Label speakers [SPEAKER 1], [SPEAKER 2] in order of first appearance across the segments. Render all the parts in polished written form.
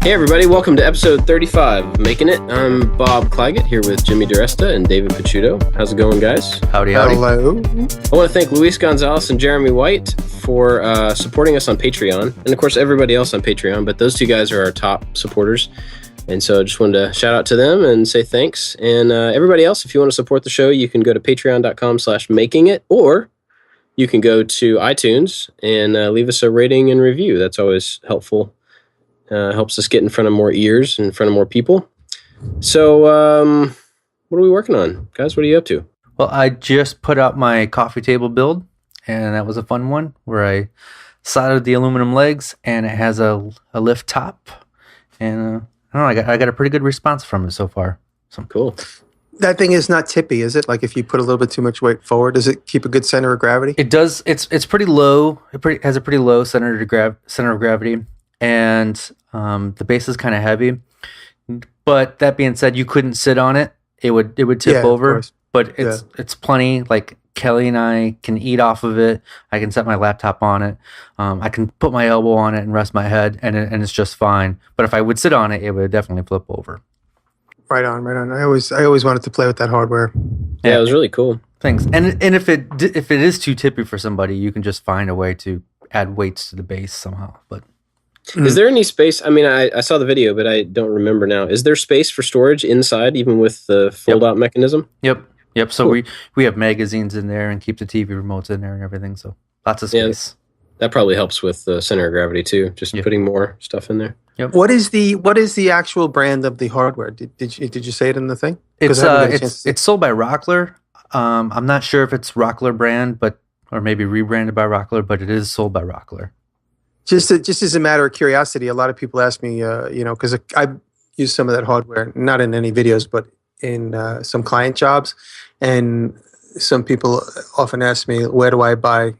[SPEAKER 1] Hey everybody, welcome to episode 35 of Making It. I'm Bob Clagett here with Jimmy Diresta and David Picciuto. How's it going, guys?
[SPEAKER 2] Howdy.
[SPEAKER 3] Hello.
[SPEAKER 1] I want to thank Luis Gonzalez and Jeremy White for supporting us on Patreon, and of course everybody else on Patreon, but those two guys are our top supporters. And so I just wanted to shout out to them and say thanks. And everybody else, if you want to support the show, you can go to patreon.com/makingit, or you can go to iTunes and leave us a rating and review. That's always helpful. Helps us get in front of more ears, in front of more people. So what are we working on? Guys, what are you up to?
[SPEAKER 2] Well, I just put out my coffee table build, and that was a fun one where I soldered the aluminum legs, and it has a lift top. And I don't know, I got a pretty good response from it so far. So
[SPEAKER 1] Cool.
[SPEAKER 3] That thing is not tippy, is it? Like if you put a little bit too much weight forward, does it keep a good center of gravity?
[SPEAKER 2] It does. It's pretty low. It has a pretty low center of gravity, and the base is kind of heavy. But that being said, you couldn't sit on it. It would tip over. But it's plenty. Like Kelly and I can eat off of it. I can set my laptop on it. I can put my elbow on it and rest my head, and it's just fine. But if I would sit on it, it would definitely flip over.
[SPEAKER 3] Right on. I always wanted to play with that hardware.
[SPEAKER 1] Yeah, it was really cool.
[SPEAKER 2] Thanks. And if it is too tippy for somebody, you can just find a way to add weights to the base somehow. But
[SPEAKER 1] Is there any space? I mean, I saw the video, but I don't remember now. Is there space for storage inside, even with the fold-out mechanism?
[SPEAKER 2] Yep. So
[SPEAKER 1] Cool.
[SPEAKER 2] we have magazines in there and keep the TV remotes in there and everything. So lots of space.
[SPEAKER 1] That probably helps with the center of gravity too. Just putting more stuff in there.
[SPEAKER 2] Yep.
[SPEAKER 3] What is the actual brand of the hardware? Did you say it in the thing?
[SPEAKER 2] It's sold by Rockler. I'm not sure if it's Rockler brand, or maybe rebranded by Rockler, but it is sold by Rockler.
[SPEAKER 3] Just as a matter of curiosity, a lot of people ask me, because I use some of that hardware, not in any videos, but in some client jobs, and some people often ask me, where do I buy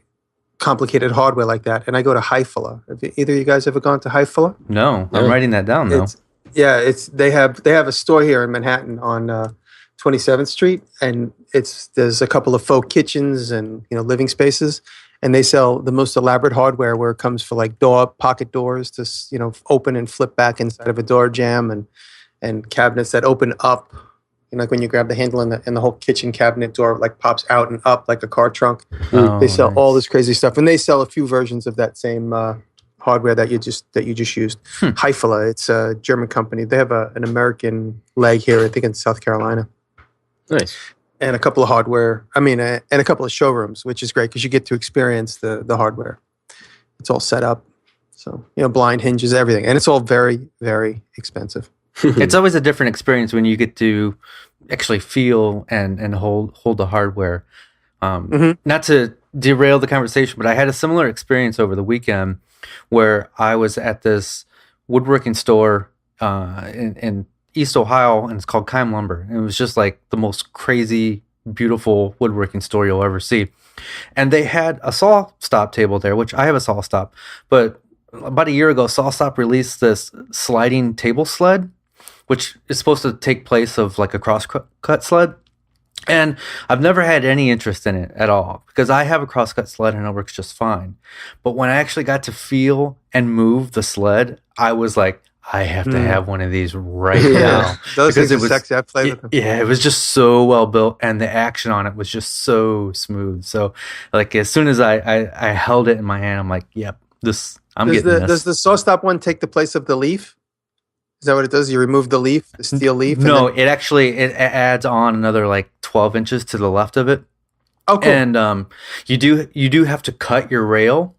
[SPEAKER 3] complicated hardware like that? And I go to Hifala. Have either of you guys ever gone to Hifala?
[SPEAKER 2] No, I'm writing that down though.
[SPEAKER 3] They have a store here in Manhattan on 27th Street, and there's a couple of faux kitchens and living spaces, and they sell the most elaborate hardware where it comes for like pocket doors to open and flip back inside of a door jamb, and cabinets that open up. Like when you grab the handle and the whole kitchen cabinet door like pops out and up like a car trunk. They sell all this crazy stuff, and they sell a few versions of that same hardware that you just used. Hifala, it's a German company. They have an American leg here, I think, in South Carolina.
[SPEAKER 1] Nice.
[SPEAKER 3] And a couple of and a couple of showrooms, which is great because you get to experience the hardware. It's all set up, so blind hinges, everything, and it's all very, very expensive.
[SPEAKER 2] It's always a different experience when you get to actually feel and hold the hardware. Not to derail the conversation, but I had a similar experience over the weekend where I was at this woodworking store in East Ohio, and it's called Keim Lumber. And it was just like the most crazy, beautiful woodworking store you'll ever see. And they had a saw stop table there, which I have a saw stop, but about a year ago, SawStop released this sliding table sled, which is supposed to take place of like a cross-cut sled. And I've never had any interest in it at all because I have a cross-cut sled and it works just fine. But when I actually got to feel and move the sled, I was like, I have to have one of these right now.
[SPEAKER 3] Those things are sexy. I played with them.
[SPEAKER 2] Yeah, it was just so well built, and the action on it was just so smooth. So like as soon as I held it in my hand, I'm like, yep, I'm getting this.
[SPEAKER 3] Does the SawStop one take the place of the leaf? Is that what it does? You remove the leaf, the steel leaf?
[SPEAKER 2] No, it adds on another like 12 inches to the left of it.
[SPEAKER 3] Oh, cool.
[SPEAKER 2] And you do have to cut your rail.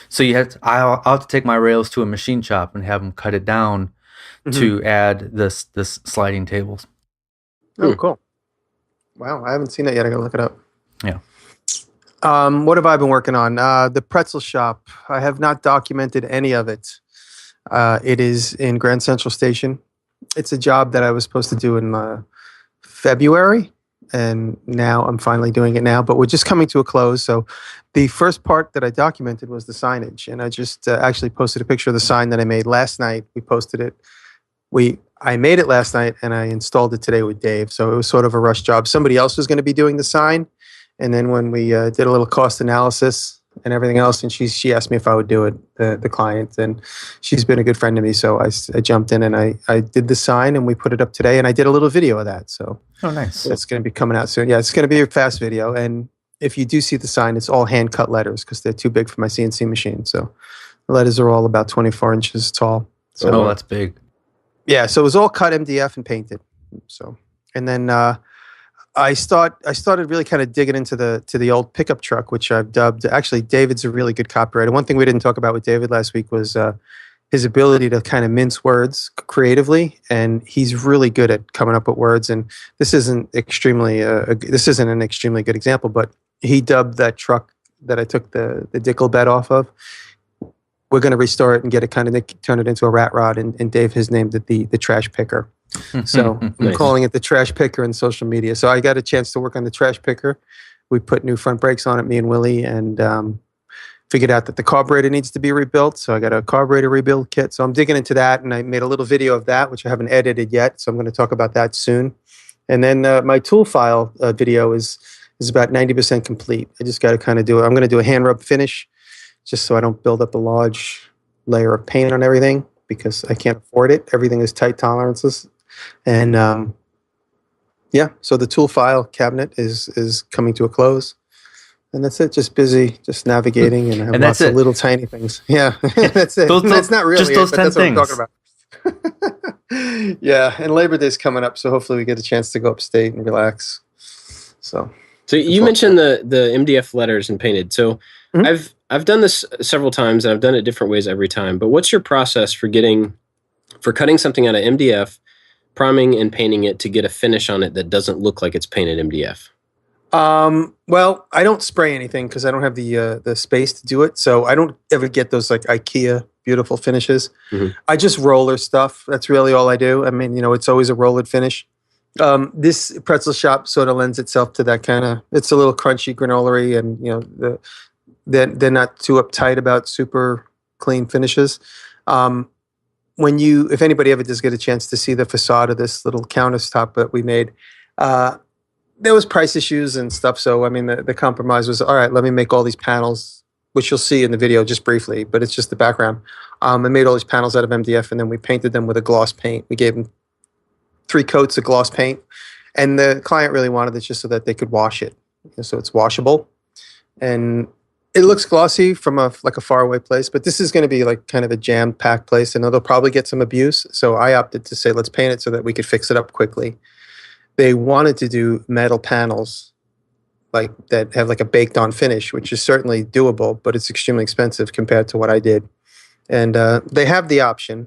[SPEAKER 2] So I'll have to take my rails to a machine shop and have them cut it down to add this sliding tables.
[SPEAKER 3] Oh, cool. Wow, I haven't seen that yet. I gotta look it up.
[SPEAKER 2] Yeah.
[SPEAKER 3] What have I been working on? The Pretzel Shop. I have not documented any of it. It is in Grand Central Station. It's a job that I was supposed to do in February, and now I'm finally doing it now, but we're just coming to a close. So the first part that I documented was the signage, and I just actually posted a picture of the sign that I made last night. We posted it. I made it last night, and I installed it today with Dave, so it was sort of a rush job. Somebody else was going to be doing the sign, and then when we did a little cost analysis, and everything else. And she asked me if I would do it, the client, and she's been a good friend to me. So I jumped in and I did the sign, and we put it up today, and I did a little video of that. So
[SPEAKER 2] nice.
[SPEAKER 3] That's going to be coming out soon. Yeah, it's going to be a fast video. And if you do see the sign, it's all hand cut letters because they're too big for my CNC machine. So the letters are all about 24 inches tall. So,
[SPEAKER 2] that's big.
[SPEAKER 3] Yeah, so it was all cut MDF and painted. So, and then I started really kind of digging into the old pickup truck, which I've dubbed. Actually, David's a really good copywriter. One thing we didn't talk about with David last week was his ability to kind of mince words creatively, and he's really good at coming up with words. And this isn't an extremely good example, but he dubbed that truck that I took the Dickel bed off of. We're going to restore it and get it kind of turn it into a rat rod, and Dave has named it the trash picker. So I'm calling it the trash picker in social media. So I got a chance to work on the trash picker. We put new front brakes on it, me and Willie, and figured out that the carburetor needs to be rebuilt. So I got a carburetor rebuild kit. So I'm digging into that, and I made a little video of that, which I haven't edited yet. So I'm going to talk about that soon. And then my tool file video is about 90% complete. I just got to kind of do it. I'm going to do a hand rub finish just so I don't build up a large layer of paint on everything because I can't afford it. Everything is tight tolerances. And so the tool file cabinet is coming to a close. And that's it. Just busy, just navigating, and I have lots of little tiny things. Yeah, that's it. That's not really
[SPEAKER 2] just those
[SPEAKER 3] it,
[SPEAKER 2] 10
[SPEAKER 3] that's
[SPEAKER 2] things.
[SPEAKER 3] what I'm talking about. Yeah, and Labor Day's coming up, so hopefully we get a chance to go upstate and relax. So
[SPEAKER 1] you mentioned the MDF letters and painted. So I've done this several times, and I've done it different ways every time. But what's your process for cutting something out of MDF, priming and painting it to get a finish on it that doesn't look like it's painted MDF?
[SPEAKER 3] Well, I don't spray anything because I don't have the space to do it. So I don't ever get those like IKEA beautiful finishes. Mm-hmm. I just roller stuff. That's really all I do. I mean, it's always a rollered finish. This Pretzel Shop sort of lends itself to that kind of. It's a little crunchy granola-y, and they're not too uptight about super clean finishes. If anybody ever does get a chance to see the facade of this little countertop that we made, there was price issues and stuff. So, I mean, the compromise was, all right, let me make all these panels, which you'll see in the video just briefly, but it's just the background. I made all these panels out of MDF, and then we painted them with a gloss paint. We gave them 3 coats of gloss paint, and the client really wanted it just so that they could wash it. So it's washable, and it looks glossy from a faraway place, but this is going to be like kind of a jam-packed place, and they'll probably get some abuse. So I opted to say, let's paint it so that we could fix it up quickly. They wanted to do metal panels like that have like a baked-on finish, which is certainly doable, but it's extremely expensive compared to what I did. And they have the option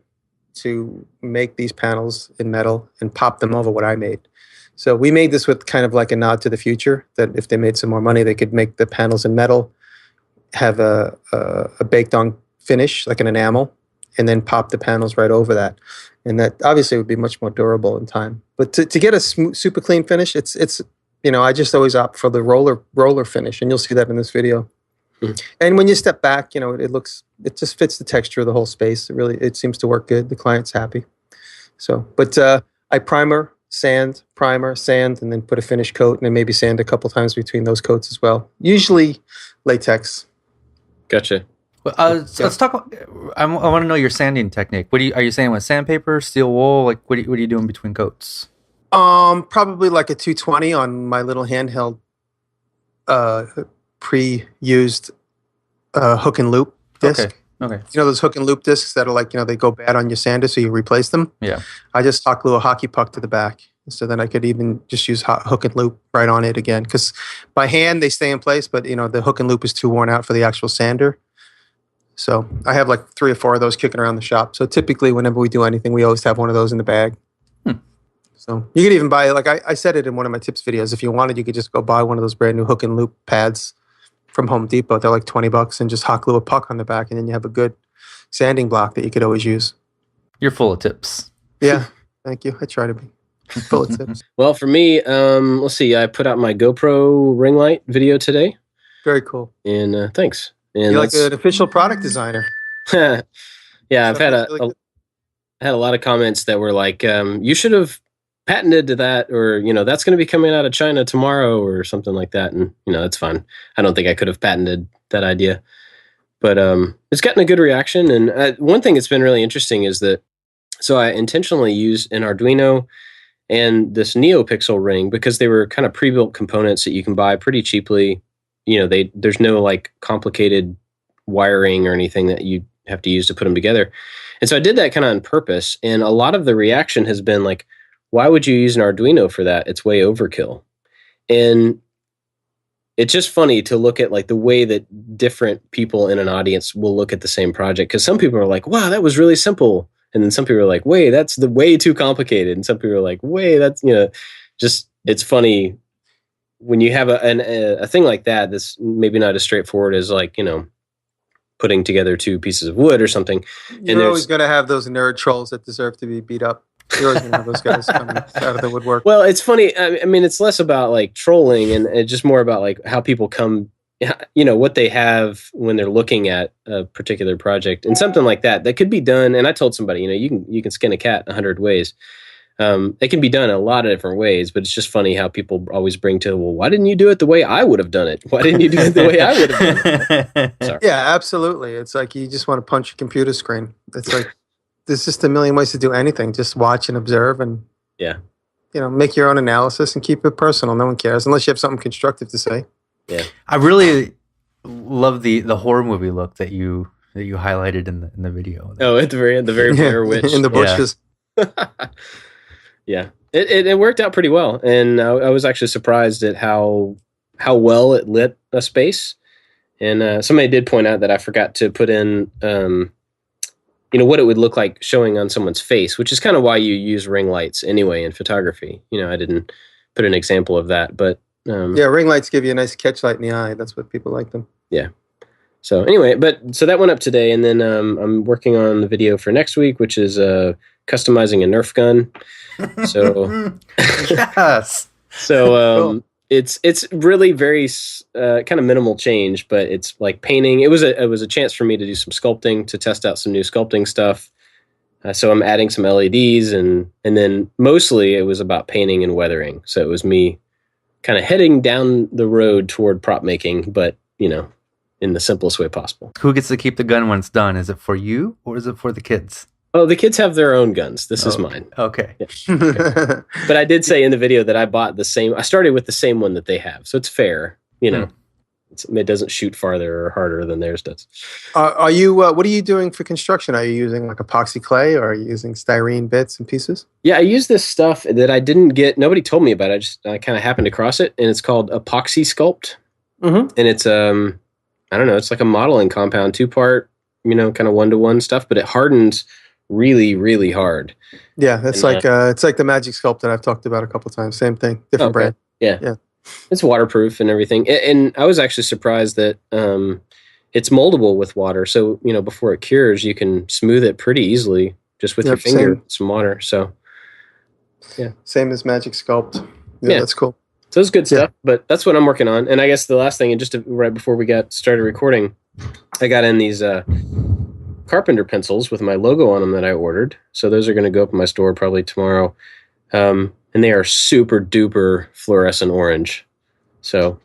[SPEAKER 3] to make these panels in metal and pop them over what I made. So we made this with kind of like a nod to the future, that if they made some more money, they could make the panels in metal, have a baked-on finish, like an enamel, and then pop the panels right over that. And that obviously would be much more durable in time. But to get a super clean finish, it's I just always opt for the roller finish, and you'll see that in this video. Mm. And when you step back, it just fits the texture of the whole space. It seems to work good. The client's happy. So, but I primer, sand, and then put a finish coat, and then maybe sand a couple times between those coats as well. Usually latex.
[SPEAKER 1] Gotcha.
[SPEAKER 2] Let's talk. I want to know your sanding technique. Are you sanding with sandpaper, steel wool? Like, what are you doing between coats?
[SPEAKER 3] Probably like a 220 on my little handheld, pre-used hook and loop disc.
[SPEAKER 2] Okay.
[SPEAKER 3] Those hook and loop discs that are like, they go bad on your sander, so you replace them.
[SPEAKER 2] Yeah.
[SPEAKER 3] I just hot glue a hockey puck to the back, so then I could even just use hook and loop right on it again. Because by hand they stay in place, but the hook and loop is too worn out for the actual sander. So I have like 3 or 4 of those kicking around the shop. So typically, whenever we do anything, we always have one of those in the bag. So you could even buy, like I said it in one of my tips videos, if you wanted, you could just go buy one of those brand new hook and loop pads from Home Depot. They're like $20 and just hot glue a puck on the back, and then you have a good sanding block that you could always use.
[SPEAKER 2] You're full of tips.
[SPEAKER 3] Yeah, thank you. I try to be full of tips.
[SPEAKER 1] Well, for me, let's see. I put out my GoPro ring light video today.
[SPEAKER 3] Very cool.
[SPEAKER 1] And thanks. And
[SPEAKER 3] you're like an official product designer.
[SPEAKER 1] Yeah, I've had a lot of comments that were like, you should have patented to that, or that's going to be coming out of China tomorrow or something like that. And that's fine. I don't think I could have patented that idea. But it's gotten a good reaction. And one thing that's been really interesting is that, so I intentionally used an Arduino and this NeoPixel ring because they were kind of pre-built components that you can buy pretty cheaply. There's no like complicated wiring or anything that you have to use to put them together. And so I did that kind of on purpose. And a lot of the reaction has been like, why would you use an Arduino for that? It's way overkill. And it's just funny to look at like the way that different people in an audience will look at the same project. Because some people are like, wow, that was really simple. And then some people are like, wait, that's way too complicated. And some people are like, wait, that's, just, it's funny when you have a thing like that, that's maybe not as straightforward as like, putting together two pieces of wood or something.
[SPEAKER 3] You're always going to have those nerd trolls that deserve to be beat up. You're always going to have those guys coming out of the woodwork.
[SPEAKER 1] Well, it's funny. I mean, it's less about like trolling and it's just more about like how people come, what they have when they're looking at a particular project and something like that could be done. And I told somebody, you can skin a cat 100 ways. It can be done a lot of different ways, but it's just funny how people always bring to, well, why didn't you do it the way I would have done it? Why didn't you do it the way I would have done it? Sorry.
[SPEAKER 3] Yeah, absolutely. It's like you just want to punch a computer screen. It's like there's just a million ways to do anything. Just watch and observe and make your own analysis and keep it personal. No one cares unless you have something constructive to say.
[SPEAKER 1] Yeah,
[SPEAKER 2] I really love the horror movie look that you highlighted in the video.
[SPEAKER 1] Oh, at the very end, the very Blair Witch
[SPEAKER 3] in the bushes.
[SPEAKER 1] Yeah, it worked out pretty well, and I was actually surprised at how well it lit a space. And somebody did point out that I forgot to put in, what it would look like showing on someone's face, which is kind of why you use ring lights anyway in photography. I didn't put an example of that, but
[SPEAKER 3] ring lights give you a nice catch light in the eye. That's what people like them.
[SPEAKER 1] Yeah. So anyway, so that went up today, and then I'm working on the video for next week, which is customizing a Nerf gun. So
[SPEAKER 2] yes.
[SPEAKER 1] So cool. It's really very kind of minimal change, but it's like painting. It was a chance for me to do some sculpting, to test out some new sculpting stuff. So I'm adding some LEDs, and then mostly it was about painting and weathering. So it was me kind of heading down the road toward prop making, but in the simplest way possible.
[SPEAKER 2] Who gets to keep the gun when it's done? Is it for you or is it for the kids?
[SPEAKER 1] Oh, the kids have their own guns. This is mine.
[SPEAKER 2] Okay.
[SPEAKER 1] Yeah. Okay. But I did say in the video that I bought the same. I started with the same one that they have, so it's fair. It doesn't shoot farther or harder than theirs does.
[SPEAKER 3] Are you? What are you doing for construction? Are you using like epoxy clay, or are you using styrene bits and pieces?
[SPEAKER 1] Yeah, I use this stuff that I didn't get. Nobody told me about it. I kind of happened across it, and it's called Epoxy Sculpt. Mm-hmm. And it's I don't know. It's like a modeling compound, 2-part, kind of 1-to-1 stuff, but it hardens really, really hard.
[SPEAKER 3] Yeah, it's like the Magic Sculpt that I've talked about a couple of times. Same thing, different brand.
[SPEAKER 1] Yeah. It's waterproof and everything. And I was actually surprised that it's moldable with water. So, before it cures, you can smooth it pretty easily just with your finger, with some water. So, yeah.
[SPEAKER 3] Same as Magic Sculpt. Yeah, that's cool.
[SPEAKER 1] So it's good stuff, but that's what I'm working on. And I guess the last thing, and just right before we got started recording, I got in these carpenter pencils with my logo on them that I ordered. So those are going to go up in my store probably tomorrow. And they are super duper fluorescent orange. So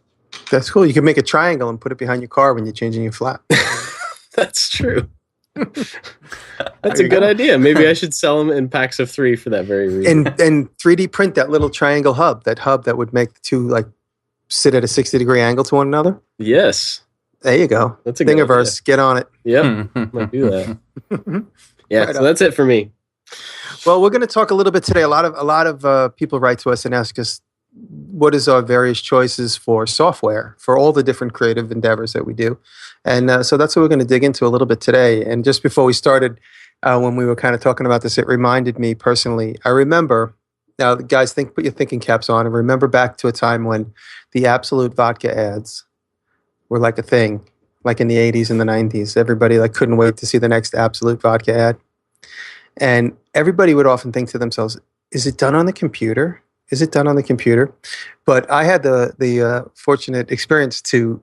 [SPEAKER 3] that's cool. You can make a triangle and put it behind your car when you're changing your flat.
[SPEAKER 1] That's true. That's a good idea. Maybe I should sell them in packs of 3 for that very reason.
[SPEAKER 3] And 3D print that little triangle hub that would make the two like sit at a 60-degree angle to one another.
[SPEAKER 1] Yes.
[SPEAKER 3] There you go.
[SPEAKER 1] That's a good
[SPEAKER 3] Thingiverse.
[SPEAKER 1] idea.
[SPEAKER 3] Get on it.
[SPEAKER 1] Yep. Might do that. Yeah. Right so that's it for me.
[SPEAKER 3] Well, we're going to talk a little bit today. A lot of people write to us and ask us what is our various choices for software for all the different creative endeavors that we do. And so that's what we're going to dig into a little bit today. And just before we started, when we were kind of talking about this, it reminded me personally, I remember, now guys, put your thinking caps on and remember back to a time when the Absolut vodka ads were like a thing, like in the 80s and the 90s. Everybody like couldn't wait to see the next Absolut vodka ad. And everybody would often think to themselves, is it done on the computer? Is it done on the computer? But I had the fortunate experience to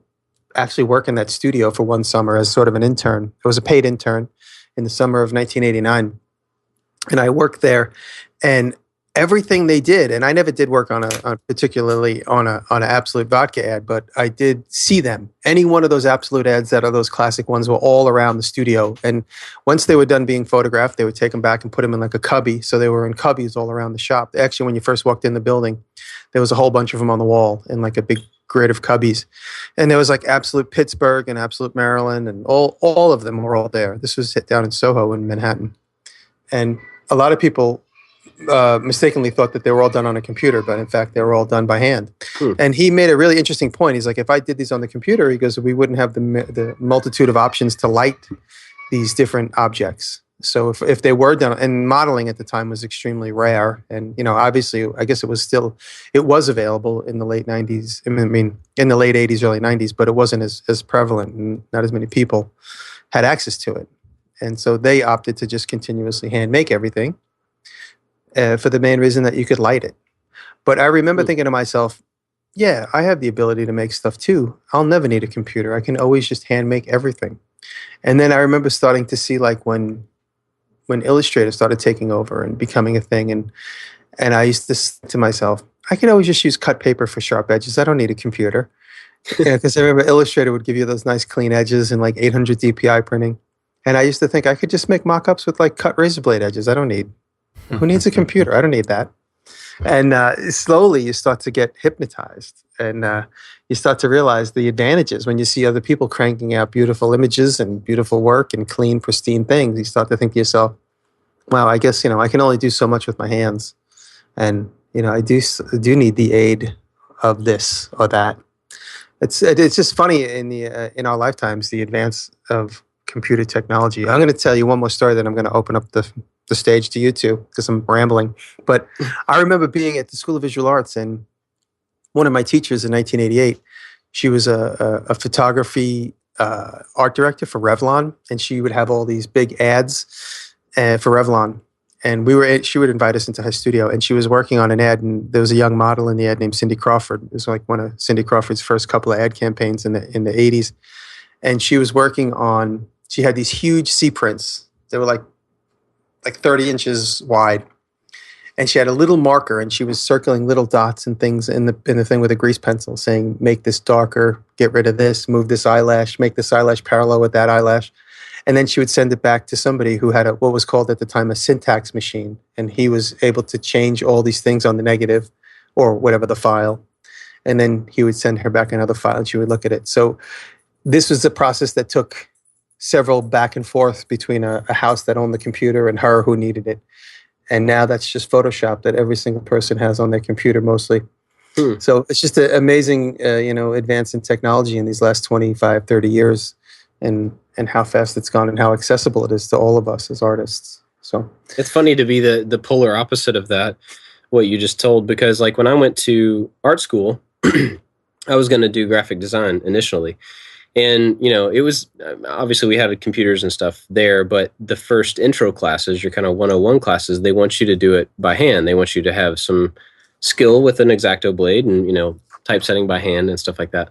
[SPEAKER 3] actually work in that studio for one summer as sort of an intern. It was a paid intern in the summer of 1989. And I worked there, and everything they did, and I never did work particularly on an Absolut vodka ad, but I did see them. Any one of those Absolut ads that are those classic ones were all around the studio. And once they were done being photographed, they would take them back and put them in like a cubby. So they were in cubbies all around the shop. Actually, when you first walked in the building, there was a whole bunch of them on the wall in like a big grid of cubbies. And there was like Absolut Pittsburgh and Absolut Maryland, and all of them were all there. This was down in Soho in Manhattan. And a lot of people mistakenly thought that they were all done on a computer, but in fact, they were all done by hand. And he made a really interesting point. He's like, if I did these on the computer, he goes, we wouldn't have the multitude of options to light these different objects. So if they were done, and modeling at the time was extremely rare, and obviously, I guess it was available in the late 90s. I mean, in the late 80s, early 90s, but it wasn't as prevalent, and not as many people had access to it. And so they opted to just continuously hand make everything. For the main reason that you could light it. But I remember thinking to myself, yeah, I have the ability to make stuff too. I'll never need a computer. I can always just hand make everything. And then I remember starting to see like when Illustrator started taking over and becoming a thing. And I used to say to myself, I can always just use cut paper for sharp edges. I don't need a computer. Because I remember Illustrator would give you those nice clean edges and like 800 DPI printing. And I used to think I could just make mock-ups with like cut razor blade edges. I don't need. Who needs a computer? I don't need that. And slowly you start to get hypnotized, and you start to realize the advantages when you see other people cranking out beautiful images and beautiful work and clean, pristine things. You start to think to yourself, wow, I guess, I can only do so much with my hands. And, I do need the aid of this or that. It's just funny in our lifetimes, the advance of computer technology. I'm going to tell you one more story, then I'm going to open up the stage to you two because I'm rambling. But I remember being at the School of Visual Arts, and one of my teachers in 1988, she was a photography art director for Revlon, and she would have all these big ads for Revlon. And she would invite us into her studio, and she was working on an ad, and there was a young model in the ad named Cindy Crawford. It was like one of Cindy Crawford's first couple of ad campaigns in the 80s. And she was working on, she had these huge C prints. They were like 30 inches wide. And she had a little marker, and she was circling little dots and things in the thing with a grease pencil, saying, make this darker, get rid of this, move this eyelash, make this eyelash parallel with that eyelash. And then she would send it back to somebody who had what was called at the time a syntax machine. And he was able to change all these things on the negative or whatever the file. And then he would send her back another file, and she would look at it. So this was a process that took several back and forth between a house that owned the computer and her who needed it. And now that's just Photoshop that every single person has on their computer mostly. So it's just an amazing, advance in technology in these last 25, 30 years, and how fast it's gone and how accessible it is to all of us as artists. So
[SPEAKER 1] it's funny to be the polar opposite of that, what you just told, because like when I went to art school, I was going to do graphic design initially. And, it was, obviously we had computers and stuff there, but the first intro classes, your kind of 101 classes, they want you to do it by hand. They want you to have some skill with an X-Acto blade and, typesetting by hand and stuff like that.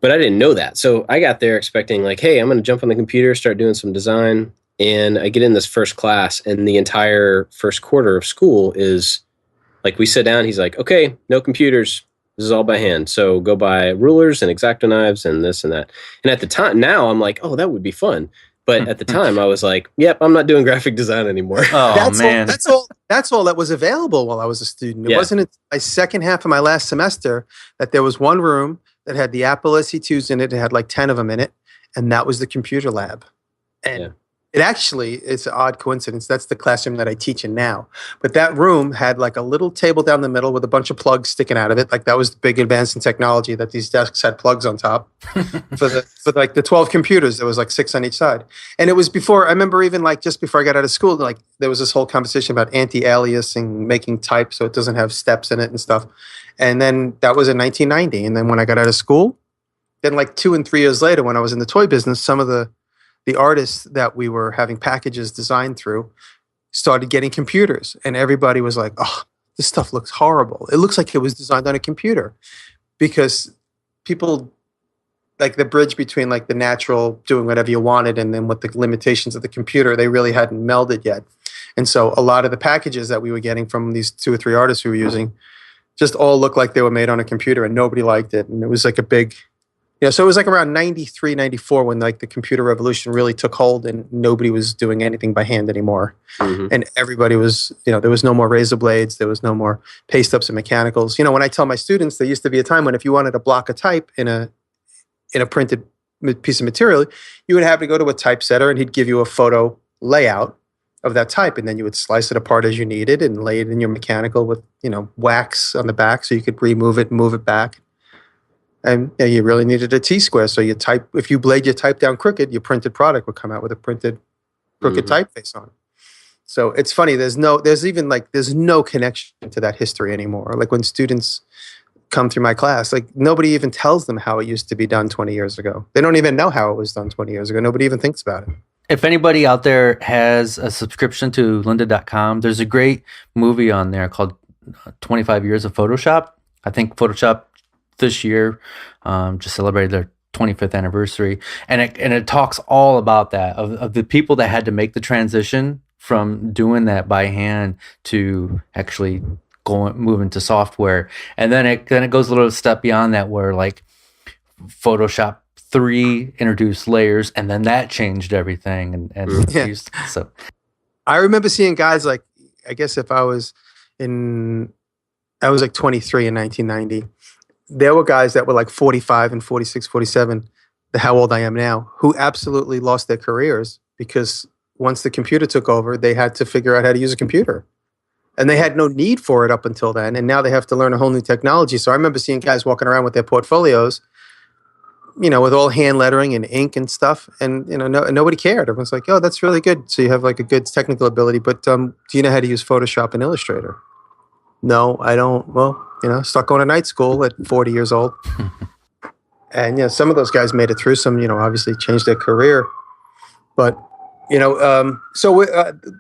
[SPEAKER 1] But I didn't know that. So I got there expecting like, hey, I'm going to jump on the computer, start doing some design. And I get in this first class, and the entire first quarter of school is like, we sit down, he's like, okay, no computers. This is all by hand. So go buy rulers and X-Acto knives and this and that. And at the time, now I'm like, oh, that would be fun. But at the time, I was like, yep, I'm not doing graphic design anymore.
[SPEAKER 2] Oh, man.
[SPEAKER 3] That's all that was available while I was a student. It wasn't until my second half of my last semester that there was one room that had the Apple SE2s in it. It had like 10 of them in it. And that was the computer lab. And it's an odd coincidence. That's the classroom that I teach in now. But that room had like a little table down the middle with a bunch of plugs sticking out of it. Like that was the big advance in technology, that these desks had plugs on top for the 12 computers. There was like 6 on each side. And it was before, I remember even like just before I got out of school, like there was this whole conversation about anti-aliasing, making type so it doesn't have steps in it and stuff. And then that was in 1990. And then when I got out of school, then like 2 and 3 years later, when I was in the toy business, some of the artists that we were having packages designed through started getting computers. And everybody was like, oh, this stuff looks horrible. It looks like it was designed on a computer. Because people, like the bridge between like the natural doing whatever you wanted and then what the limitations of the computer, they really hadn't melded yet. And so a lot of the packages that we were getting from these 2 or 3 artists we were using just all looked like they were made on a computer, and nobody liked it. And it was like a big, so it was like around 93, 94 when like the computer revolution really took hold and nobody was doing anything by hand anymore. Mm-hmm. And everybody was, there was no more razor blades. There was no more paste ups and mechanicals. When I tell my students, there used to be a time when if you wanted to block a type in a printed piece of material, you would have to go to a typesetter and he'd give you a photo layout of that type, and then you would slice it apart as you needed and lay it in your mechanical with, wax on the back so you could remove it and move it back. And you really needed a T-square, so if you laid your type down crooked, your printed product would come out with a printed crooked typeface on it. So it's funny, there's no connection to that history anymore. Like when students come through my class, like nobody even tells them how it used to be done 20 years ago. They don't even know how it was done 20 years ago. Nobody even thinks about it.
[SPEAKER 2] If anybody out there has a subscription to lynda.com, there's a great movie on there called 25 Years of Photoshop. I think Photoshop this year just celebrated their 25th anniversary. And it talks all about that, of the people that had to make the transition from doing that by hand to actually moving to software. And then it goes a little step beyond that where like Photoshop 3 introduced layers, and then that changed everything. So
[SPEAKER 3] I remember seeing guys like, I guess if I was like 23 in 1990. There were guys that were like 45 and 46, 47, how old I am now, who absolutely lost their careers because once the computer took over, they had to figure out how to use a computer. And they had no need for it up until then. And now they have to learn a whole new technology. So I remember seeing guys walking around with their portfolios, with all hand lettering and ink and stuff. And, nobody cared. Everyone's like, oh, that's really good. So you have like a good technical ability. But do you know how to use Photoshop and Illustrator? No, I don't. Well, start going to night school at 40 years old. And, some of those guys made it through. Some, obviously changed their career. But,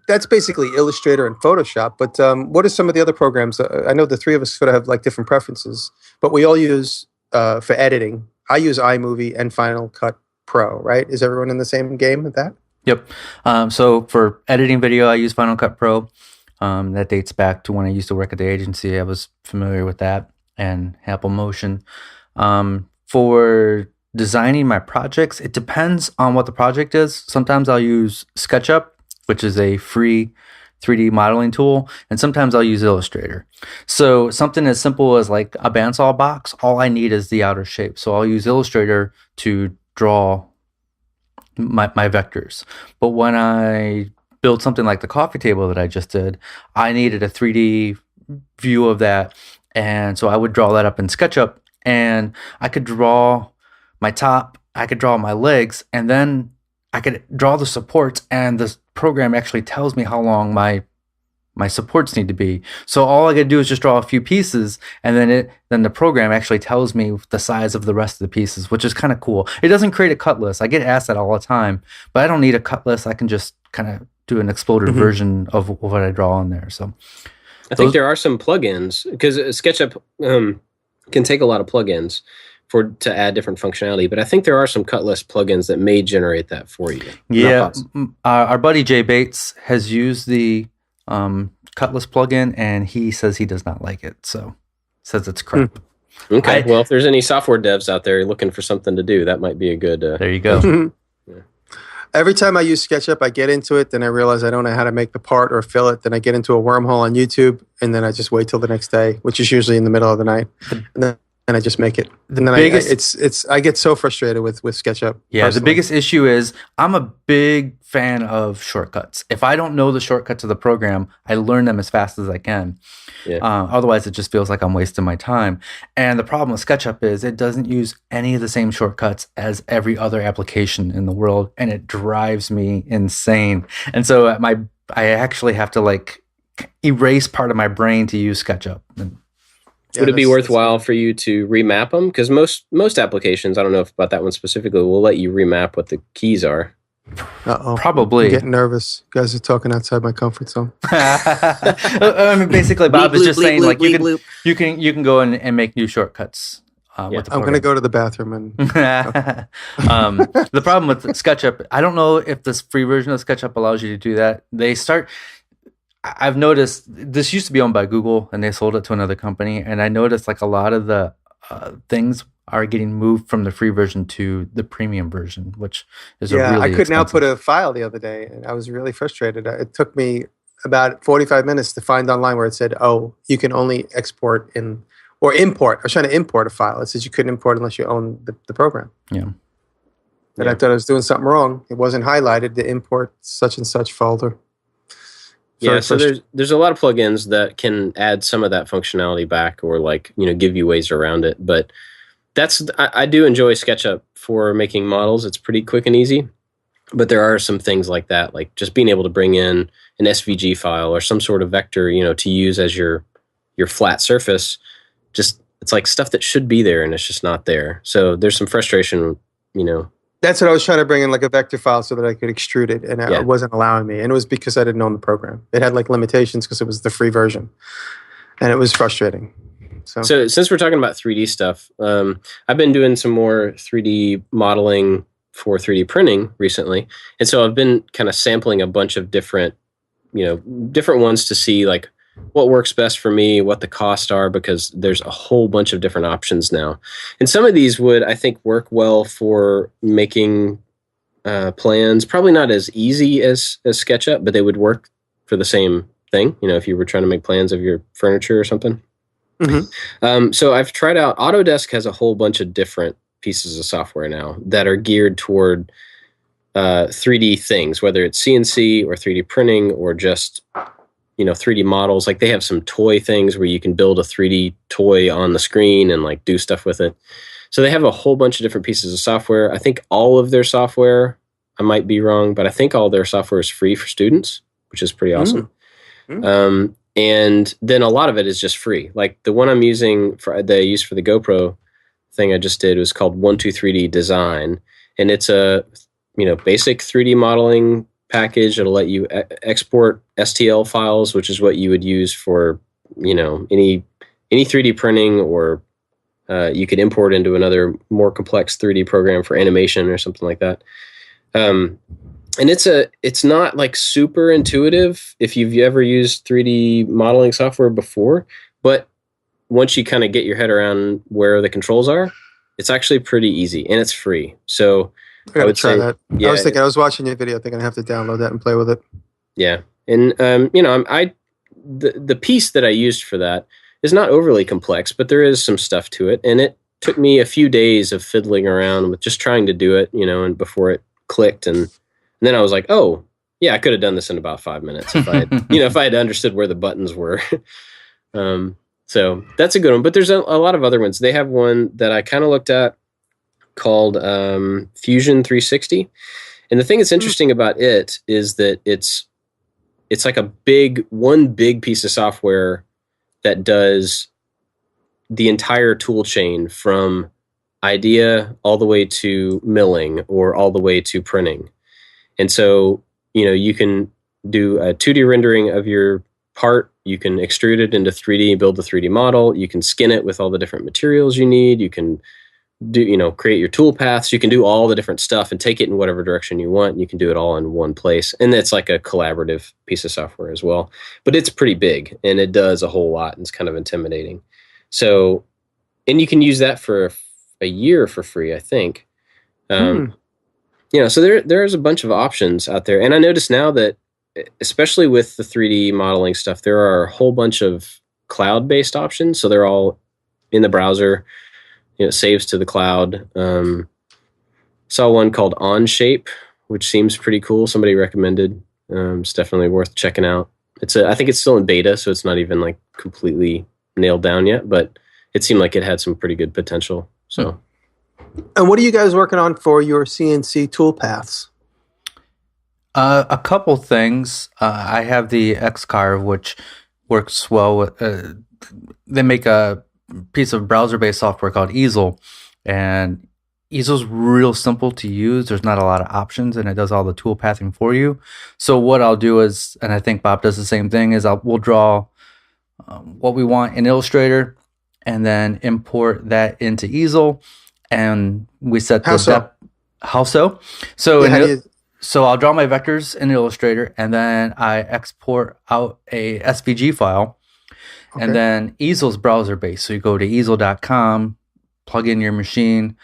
[SPEAKER 3] that's basically Illustrator and Photoshop. But what are some of the other programs? I know the three of us sort of have like different preferences, but we all use, for editing, I use iMovie and Final Cut Pro, right? Is everyone in the same game with that?
[SPEAKER 2] Yep. So for editing video, I use Final Cut Pro. That dates back to when I used to work at the agency. I was familiar with that and Apple Motion. For designing my projects, it depends on what the project is. Sometimes I'll use SketchUp, which is a free 3D modeling tool, and sometimes I'll use Illustrator. So something as simple as like a bandsaw box, all I need is the outer shape. So I'll use Illustrator to draw my vectors. But when I build something like the coffee table that I just did, I needed a 3D view of that. And so I would draw that up in SketchUp, and I could draw my top, I could draw my legs, and then I could draw the supports, and the program actually tells me how long my supports need to be. So all I gotta do is just draw a few pieces, and then the program actually tells me the size of the rest of the pieces, which is kind of cool. It doesn't create a cut list. I get asked that all the time, but I don't need a cut list. I can just kind of do an exploded version of what I draw in there. So
[SPEAKER 1] I think there are some plugins, because SketchUp can take a lot of plugins to add different functionality, but I think there are some cut list plugins that may generate that for you.
[SPEAKER 2] Yeah, our buddy Jay Bates has used the cut list plugin, and he says he does not like it. So says it's crap.
[SPEAKER 1] Okay, well, if there's any software devs out there looking for something to do, that might be a good.
[SPEAKER 2] There you go.
[SPEAKER 3] Yeah. Every time I use SketchUp, I get into it, then I realize I don't know how to make the part or fill it. Then I get into a wormhole on YouTube, and then I just wait till the next day, which is usually in the middle of the night, and I just make it. And then I get so frustrated with SketchUp.
[SPEAKER 2] Yeah,
[SPEAKER 3] personally.
[SPEAKER 2] The biggest issue is I'm a big fan of shortcuts. If I don't know the shortcuts of the program, I learn them as fast as I can. Yeah. Otherwise, it just feels like I'm wasting my time. And the problem with SketchUp is it doesn't use any of the same shortcuts as every other application in the world, and it drives me insane. And so I actually have to like erase part of my brain to use SketchUp.
[SPEAKER 1] Would it be worthwhile for you to remap them? Because most applications, I don't know about that one specifically, will let you remap what the keys are.
[SPEAKER 3] Uh-oh.
[SPEAKER 2] Probably.
[SPEAKER 3] I'm getting nervous. You guys are talking outside my comfort zone.
[SPEAKER 2] I mean, basically, Bob is just saying, like, you can go and make new shortcuts. With the
[SPEAKER 3] I'm going to go to the bathroom and.
[SPEAKER 2] The problem with SketchUp, I don't know if this free version of SketchUp allows you to do that. I've noticed this used to be owned by Google and they sold it to another company. And I noticed like a lot of the things are getting moved from the free version to the premium version, which is a really
[SPEAKER 3] I couldn't
[SPEAKER 2] expensive.
[SPEAKER 3] output a file the other day, and I was really frustrated. It took me about 45 minutes to find online where it said, "Oh, you can only export in or import." I was trying to import a file. It says you couldn't import unless you own the program.
[SPEAKER 2] Yeah.
[SPEAKER 3] And I thought I was doing something wrong. It wasn't highlighted to import such and such folder.
[SPEAKER 1] Yeah, so there's a lot of plugins that can add some of that functionality back, or like, you know, give you ways around it. But I do enjoy SketchUp for making models. It's pretty quick and easy. But there are some things like that, like just being able to bring in an SVG file or some sort of vector, you know, to use as your flat surface. Just, it's like stuff that should be there and it's just not there. So there's some frustration, you know.
[SPEAKER 3] That's what I was trying to bring in, like a vector file so that I could extrude it, and it wasn't allowing me. And it was because I didn't own the program. It had like limitations because it was the free version, and it was frustrating.
[SPEAKER 1] So since we're talking about 3D stuff, I've been doing some more 3D modeling for 3D printing recently, and so I've been kind of sampling a bunch of different ones to see like what works best for me, what the costs are, because there's a whole bunch of different options now. And some of these would, I think, work well for making plans. Probably not as easy as SketchUp, but they would work for the same thing, you know, if you were trying to make plans of your furniture or something. Mm-hmm. So I've tried out, Autodesk has a whole bunch of different pieces of software now that are geared toward 3D things, whether it's CNC or 3D printing or just, you know, 3D models. Like they have some toy things where you can build a 3D toy on the screen and like do stuff with it. So they have a whole bunch of different pieces of software. I think all of their software, I might be wrong, but I think all their software is free for students, which is pretty awesome. Mm-hmm. And then a lot of it is just free. Like the one I'm using that I used for the GoPro thing I just did was called 123D Design, and it's a, you know, basic 3D modeling package. It'll let you export STL files, which is what you would use for, you know, any 3D printing, or you could import into another more complex 3D program for animation or something like that. And it's not like super intuitive if you've ever used 3D modeling software before, but once you kind of get your head around where the controls are, it's actually pretty easy and it's free. So
[SPEAKER 3] I would try that. Yeah, I was watching your video, thinking I have to download that and play with it.
[SPEAKER 1] Yeah. And, you know, the piece that I used for that is not overly complex, but there is some stuff to it. And it took me a few days of fiddling around with just trying to do it, you know, and before it clicked. And then I was like, oh, yeah, I could have done this in about 5 minutes if I had, you know, if I had understood where the buttons were. So that's a good one. But there's a lot of other ones. They have one that I kind of looked at called Fusion 360. And the thing that's interesting about it is that it's like one big piece of software that does the entire tool chain from idea all the way to milling or all the way to printing. And so, you know, you can do a 2D rendering of your part. You can extrude it into 3D, build the 3D model. You can skin it with all the different materials you need. You can do, you know, create your tool paths. You can do all the different stuff and take it in whatever direction you want. You can do it all in one place. And it's like a collaborative piece of software as well. But it's pretty big and it does a whole lot and it's kind of intimidating. So, and you can use that for a year for free, I think. You know, so there's a bunch of options out there. And I notice now that, especially with the 3D modeling stuff, there are a whole bunch of cloud-based options. So they're all in the browser, you know, saves to the cloud. Saw one called Onshape, which seems pretty cool. Somebody recommended. It's definitely worth checking out. I think it's still in beta, so it's not even like completely nailed down yet, but it seemed like it had some pretty good potential. So.
[SPEAKER 3] And what are you guys working on for your CNC toolpaths?
[SPEAKER 2] A couple things. I have the Xcarve, which works well with. They make a piece of browser-based software called Easel, and Easel's real simple to use. There's not a lot of options, and it does all the tool pathing for you. So what I'll do is, and I think Bob does the same thing, is we'll draw what we want in Illustrator, and then import that into Easel. And we set the depth. How so? So So I'll draw my vectors in Illustrator, and then I export out a SVG file.
[SPEAKER 3] Okay.
[SPEAKER 2] And then Easel's browser based. So you go to easel.com, plug in your machine,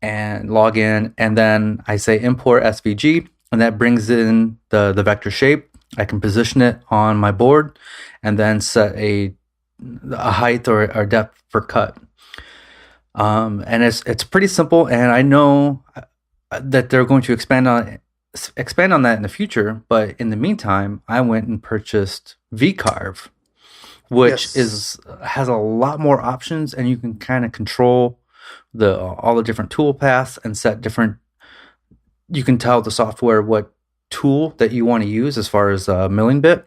[SPEAKER 2] and log in. And then I say import SVG, and that brings in the vector shape. I can position it on my board and then set a height or depth for cut. And it's pretty simple. And I know that they're going to expand on that in the future. But in the meantime, I went and purchased vCarve, which has a lot more options, and you can kind of control all the different tool paths and set different. You can tell the software what tool that you want to use as far as milling bit,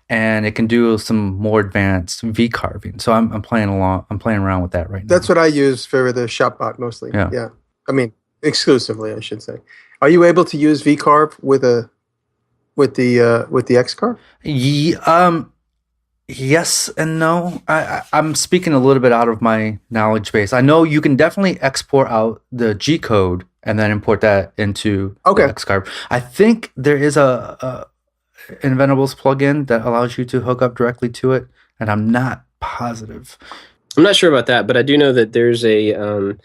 [SPEAKER 2] and it can do some more advanced V carving. So I'm playing around with that right now.
[SPEAKER 3] That's what I use for the ShopBot mostly. Yeah. I mean, exclusively, I should say. Are you able to use vCarve with the Xcarve?
[SPEAKER 2] Yes and no. I'm speaking a little bit out of my knowledge base. I know you can definitely export out the G code and then import that into the Xcarve. I think there is a Inventables plugin that allows you to hook up directly to it, and I'm not positive.
[SPEAKER 1] I'm not sure about that, but I do know that there's a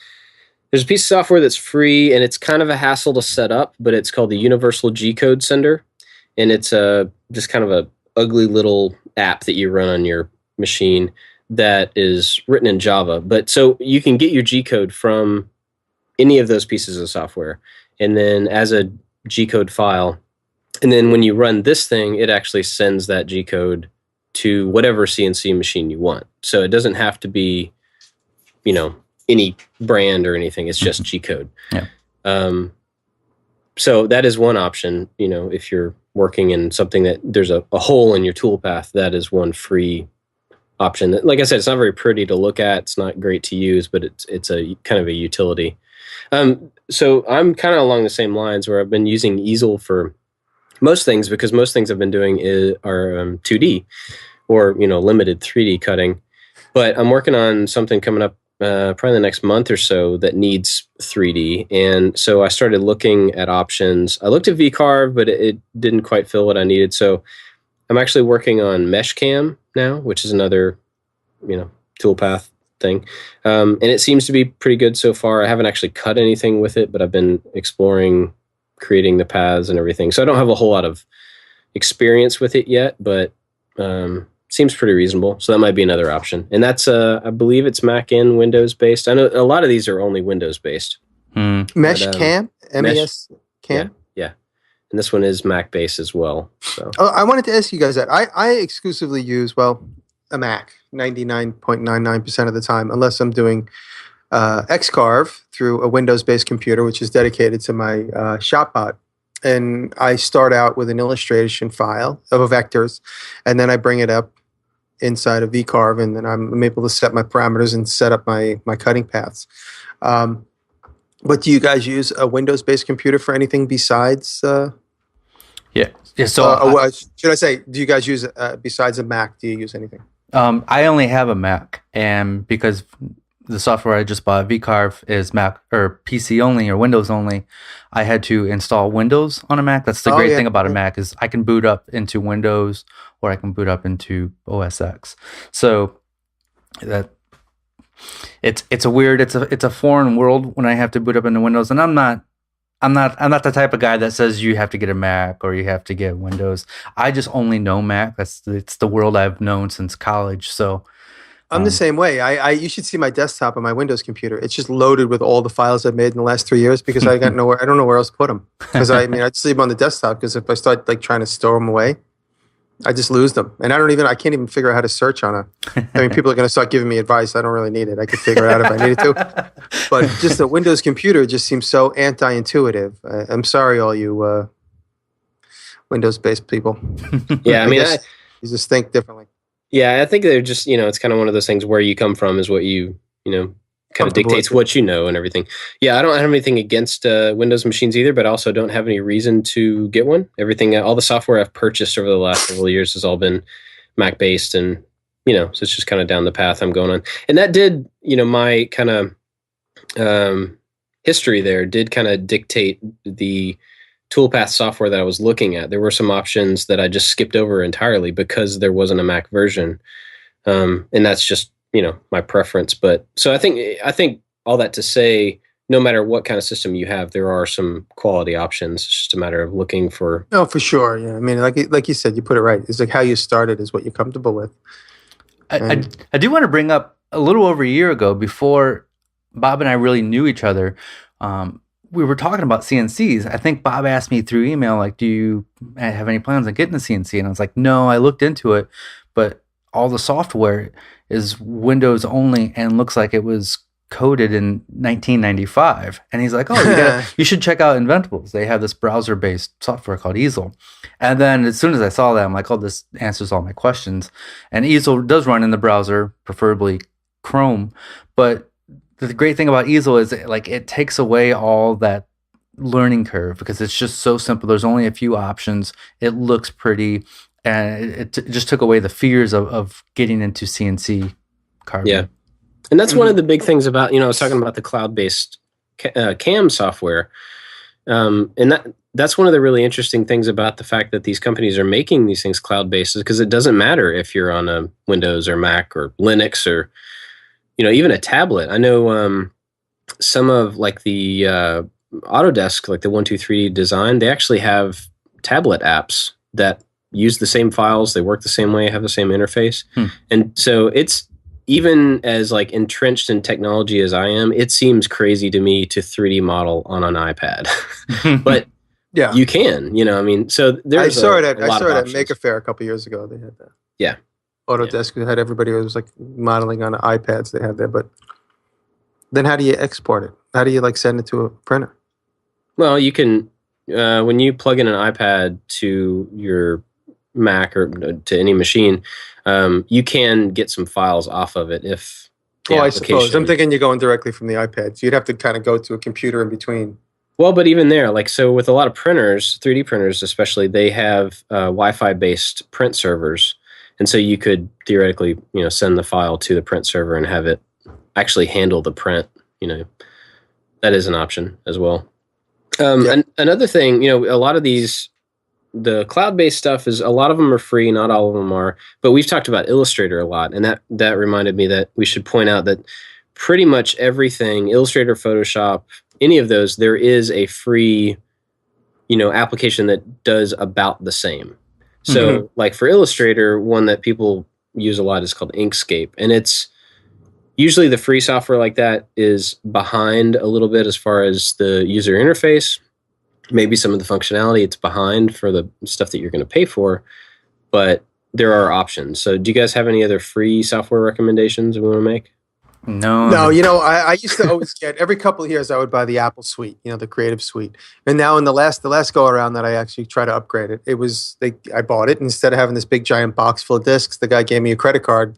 [SPEAKER 1] piece of software that's free, and it's kind of a hassle to set up, but it's called the Universal G Code Sender, and it's just kind of a ugly little app that you run on your machine that is written in Java. But so you can get your G code from any of those pieces of software, and then as a G code file, and then when you run this thing, it actually sends that G code to whatever CNC machine you want. So it doesn't have to be, any brand or anything. It's just G code.
[SPEAKER 2] Yeah.
[SPEAKER 1] So that is one option. If you're working in something that there's a hole in your toolpath, that is one free option. That, like I said, it's not very pretty to look at. It's not great to use, but it's a kind of a utility. So I'm kind of along the same lines where I've been using Easel for most things, because most things I've been doing are 2D or limited 3D cutting. But I'm working on something coming up probably the next month or so that needs 3D. And so I started looking at options. I looked at vCarve, but it didn't quite fill what I needed. So I'm actually working on Meshcam now, which is another, toolpath thing. And it seems to be pretty good so far. I haven't actually cut anything with it, but I've been exploring creating the paths and everything. So I don't have a whole lot of experience with it yet, but seems pretty reasonable. So that might be another option. And that's, I believe it's Mac and Windows based. I know a lot of these are only Windows based.
[SPEAKER 3] Meshcam? MES Cam?
[SPEAKER 1] Yeah. And this one is Mac based as well. So
[SPEAKER 3] I wanted to ask you guys that. I exclusively use, a Mac 99.99% of the time, unless I'm doing Xcarve through a Windows-based computer, which is dedicated to my ShopBot. And I start out with an illustration file of vectors, and then I bring it up inside of vCarve, and then I'm able to set my parameters and set up my cutting paths. But do you guys use a Windows-based computer for anything besides?
[SPEAKER 2] Yeah. So
[SPEAKER 3] should I say, do you guys use besides a Mac? Do you use anything?
[SPEAKER 2] I only have a Mac, and because the software I just bought, vCarve, is Mac or PC only or Windows only, I had to install Windows on a Mac. That's the great thing about a Mac, is I can boot up into Windows or I can boot up into OS X. So that it's a weird, it's a foreign world when I have to boot up into Windows, and I'm not the type of guy that says you have to get a Mac or you have to get Windows. I just only know Mac. It's the world I've known since college. So
[SPEAKER 3] I'm the same way. You should see my desktop on my Windows computer. It's just loaded with all the files I've made in the last 3 years because I got nowhere. I don't know where else to put them. Because I'd sleep them on the desktop, because if I start trying to store them away, I just lose them. And I can't even figure out how to search on people are going to start giving me advice. I don't really need it. I could figure it out if I needed to. But just the Windows computer just seems so anti-intuitive. I'm sorry, all you Windows-based people.
[SPEAKER 1] Yeah, I
[SPEAKER 3] you just think differently.
[SPEAKER 1] Yeah, I think they're just, it's kind of one of those things where you come from is what you kind of dictates what you know and everything. Yeah, I don't have anything against Windows machines either, but I also don't have any reason to get one. All the software I've purchased over the last several years has all been Mac-based, and, so it's just kind of down the path I'm going on. And that did, my kind of history there did kind of dictate the toolpath software that I was looking at, there were some options that I just skipped over entirely because there wasn't a Mac version. And that's just, my preference. But so I think all that to say, no matter what kind of system you have, there are some quality options. It's just a matter of looking for.
[SPEAKER 3] No, for sure. Yeah. I mean, like you said, you put it right. It's like how you started is what you're comfortable with.
[SPEAKER 2] I do want to bring up a little over a year ago, before Bob and I really knew each other. We were talking about CNCs. I think Bob asked me through email, like, do you have any plans on getting a CNC? And I was like, no, I looked into it, but all the software is Windows only and looks like it was coded in 1995. And he's like, oh, you should check out Inventables. They have this browser-based software called Easel. And then as soon as I saw that, I'm like, oh, this answers all my questions. And Easel does run in the browser, preferably Chrome. But the great thing about Easel is it takes away all that learning curve because it's just so simple. There's only a few options. It looks pretty. And it just took away the fears of getting into CNC carving.
[SPEAKER 1] Yeah. And that's one of the big things about, I was talking about the cloud-based CAM software. And that's one of the really interesting things about the fact that these companies are making these things cloud-based, is because it doesn't matter if you're on a Windows or Mac or Linux or, even a tablet. I know some of like the Autodesk, like the 123D design, they actually have tablet apps that use the same files. They work the same way, have the same interface. And so it's, even as like entrenched in technology as I am, it seems crazy to me to 3D model on an iPad. But yeah, you can, I mean, so there's
[SPEAKER 3] I saw it at Maker Faire a couple years ago. They had that.
[SPEAKER 1] Yeah.
[SPEAKER 3] Autodesk had everybody who was like modeling on iPads they had there. But then how do you export it? How do you like send it to a printer?
[SPEAKER 1] Well, you can, when you plug in an iPad to your Mac or to any machine, you can get some files off of it if
[SPEAKER 3] I suppose. I'm thinking you're going directly from the iPad. So you'd have to kind of go to a computer in between.
[SPEAKER 1] Well, but even there, so with a lot of printers, 3D printers especially, they have Wi-Fi based print servers. And so you could theoretically, send the file to the print server and have it actually handle the print. That is an option as well. Another thing, a lot of the cloud-based stuff is, a lot of them are free, not all of them are. But we've talked about Illustrator a lot, and that reminded me that we should point out that pretty much everything, Illustrator, Photoshop, any of those, there is a free, application that does about the same. So, like for Illustrator, one that people use a lot is called Inkscape, and it's usually the free software like that is behind a little bit as far as the user interface. Maybe some of the functionality, it's behind for the stuff that you're going to pay for, but there are options. So do you guys have any other free software recommendations we want to make?
[SPEAKER 2] No.
[SPEAKER 3] I used to always get, every couple of years I would buy the Apple Suite, the Creative Suite. And now in the last go around that I actually try to upgrade it, I bought it. Instead of having this big giant box full of discs, the guy gave me a credit card,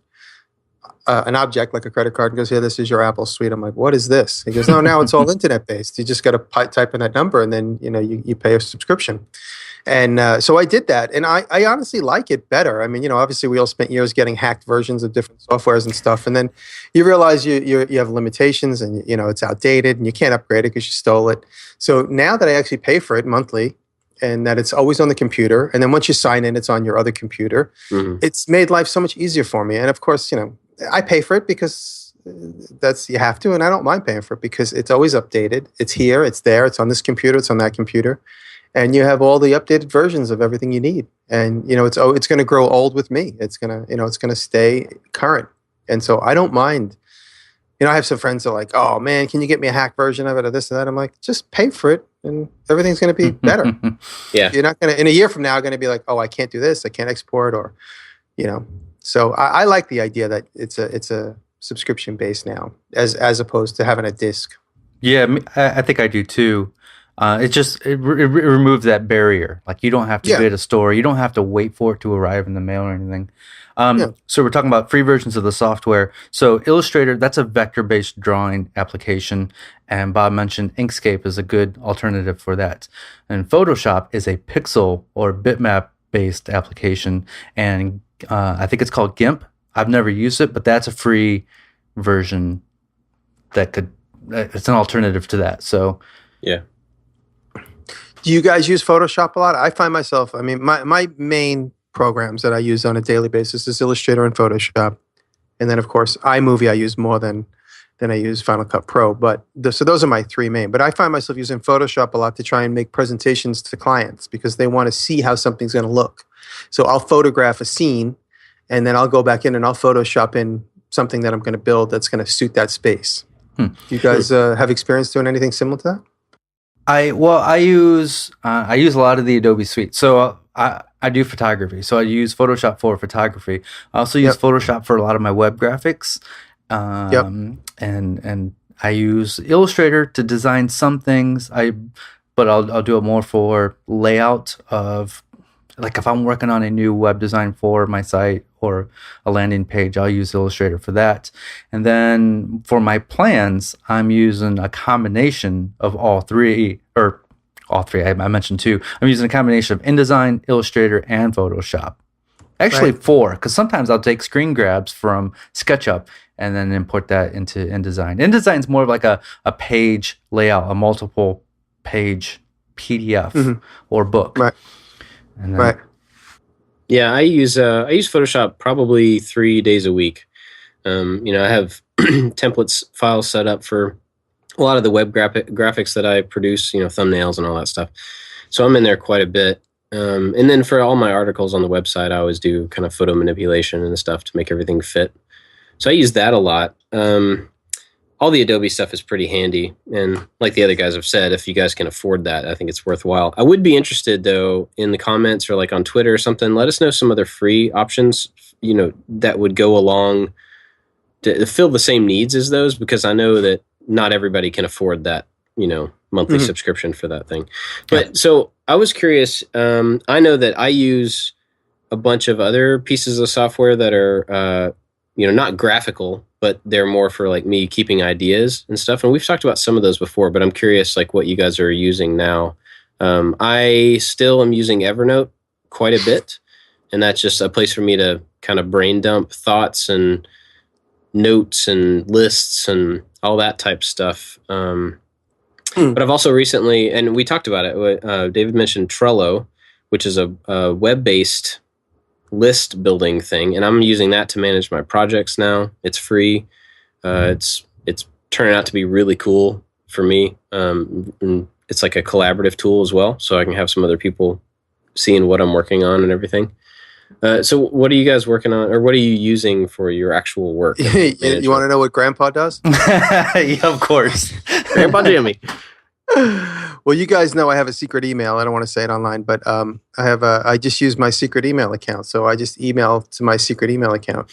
[SPEAKER 3] an object like a credit card, and goes, here, this is your Apple Suite. I'm like, what is this? He goes, no, now it's all internet based. You just got to type in that number and then, you pay a subscription. And so I did that. And I honestly like it better. I mean, obviously we all spent years getting hacked versions of different softwares and stuff. And then you realize you have limitations and, it's outdated and you can't upgrade it because you stole it. So now that I actually pay for it monthly, and that it's always on the computer, and then once you sign in, it's on your other computer, it's made life so much easier for me. And of course, I pay for it because you have to, and I don't mind paying for it because it's always updated. It's here, it's there, it's on this computer, it's on that computer, and you have all the updated versions of everything you need. And it's going to grow old with me. It's going to stay current, and so I don't mind. I have some friends that are like, oh man, can you get me a hack version of it or this and that? I'm like, just pay for it, and everything's going to be better.
[SPEAKER 1] Yeah,
[SPEAKER 3] you're not going to in a year from now going to be like, oh, I can't do this, I can't export, or So I like the idea that it's a subscription base now, as opposed to having a disc.
[SPEAKER 2] Yeah, I think I do too. It removes that barrier. Like you don't have to be at a store. You don't have to wait for it to arrive in the mail or anything. So we're talking about free versions of the software. So Illustrator, that's a vector-based drawing application. And Bob mentioned Inkscape is a good alternative for that. And Photoshop is a pixel or bitmap-based application. And I think it's called GIMP. I've never used it, but that's a free version it's an alternative to that. So
[SPEAKER 1] yeah.
[SPEAKER 3] Do you guys use Photoshop a lot? I find myself, my main programs that I use on a daily basis is Illustrator and Photoshop. And then, of course, iMovie I use more than I use Final Cut Pro. But so those are my three main. But I find myself using Photoshop a lot to try and make presentations to clients because they want to see how something's going to look. So I'll photograph a scene, and then I'll go back in and I'll Photoshop in something that I'm going to build that's going to suit that space. Do you guys have experience doing anything similar to that?
[SPEAKER 2] I use a lot of the Adobe suite. So I do photography. So I use Photoshop for photography. I also use Photoshop for a lot of my web graphics. And I use Illustrator to design some things. But I'll do it more for layout of, like, if I'm working on a new web design for my site or a landing page, I'll use Illustrator for that. And then for my plans, I'm using a combination of all three. I mentioned two. I'm using a combination of InDesign, Illustrator, and Photoshop. Actually, four, because sometimes I'll take screen grabs from SketchUp and then import that into InDesign. InDesign is more of like a page layout, a multiple page PDF or book.
[SPEAKER 3] Right.
[SPEAKER 2] And then,
[SPEAKER 1] Yeah, I use Photoshop probably 3 days a week. I have templates files set up for a lot of the web graphics that I produce, thumbnails and all that stuff. So I'm in there quite a bit. And then for all my articles on the website, I always do kind of photo manipulation and stuff to make everything fit. So I use that a lot. All the Adobe stuff is pretty handy. And like the other guys have said, if you guys can afford that, I think it's worthwhile. I would be interested, though, in the comments or like on Twitter or something. Let us know some other free options, that would go along to fill the same needs as those, because I know that not everybody can afford that, monthly subscription for that thing. But so I was curious. I know that I use a bunch of other pieces of software that are, not graphical, but they're more for like me keeping ideas and stuff. And we've talked about some of those before, but I'm curious like what you guys are using now. I still am using Evernote quite a bit, and that's just a place for me to kind of brain dump thoughts and notes and lists and all that type stuff. But I've also recently, and we talked about it, David mentioned Trello, which is a web-based list building thing, and I'm using that to manage my projects now. It's free. It's turning out to be really cool for me. And it's like a collaborative tool as well, so I can have some other people seeing what I'm working on and everything. So what are you guys working on, or what are you using for your actual work?
[SPEAKER 3] You want to know what Grandpa does?
[SPEAKER 2] yeah, of course.
[SPEAKER 1] Grandpa Jimmy.
[SPEAKER 3] Well, you guys know I have a secret email. I don't want to say it online, but I just use my secret email account. So I just email to my secret email account.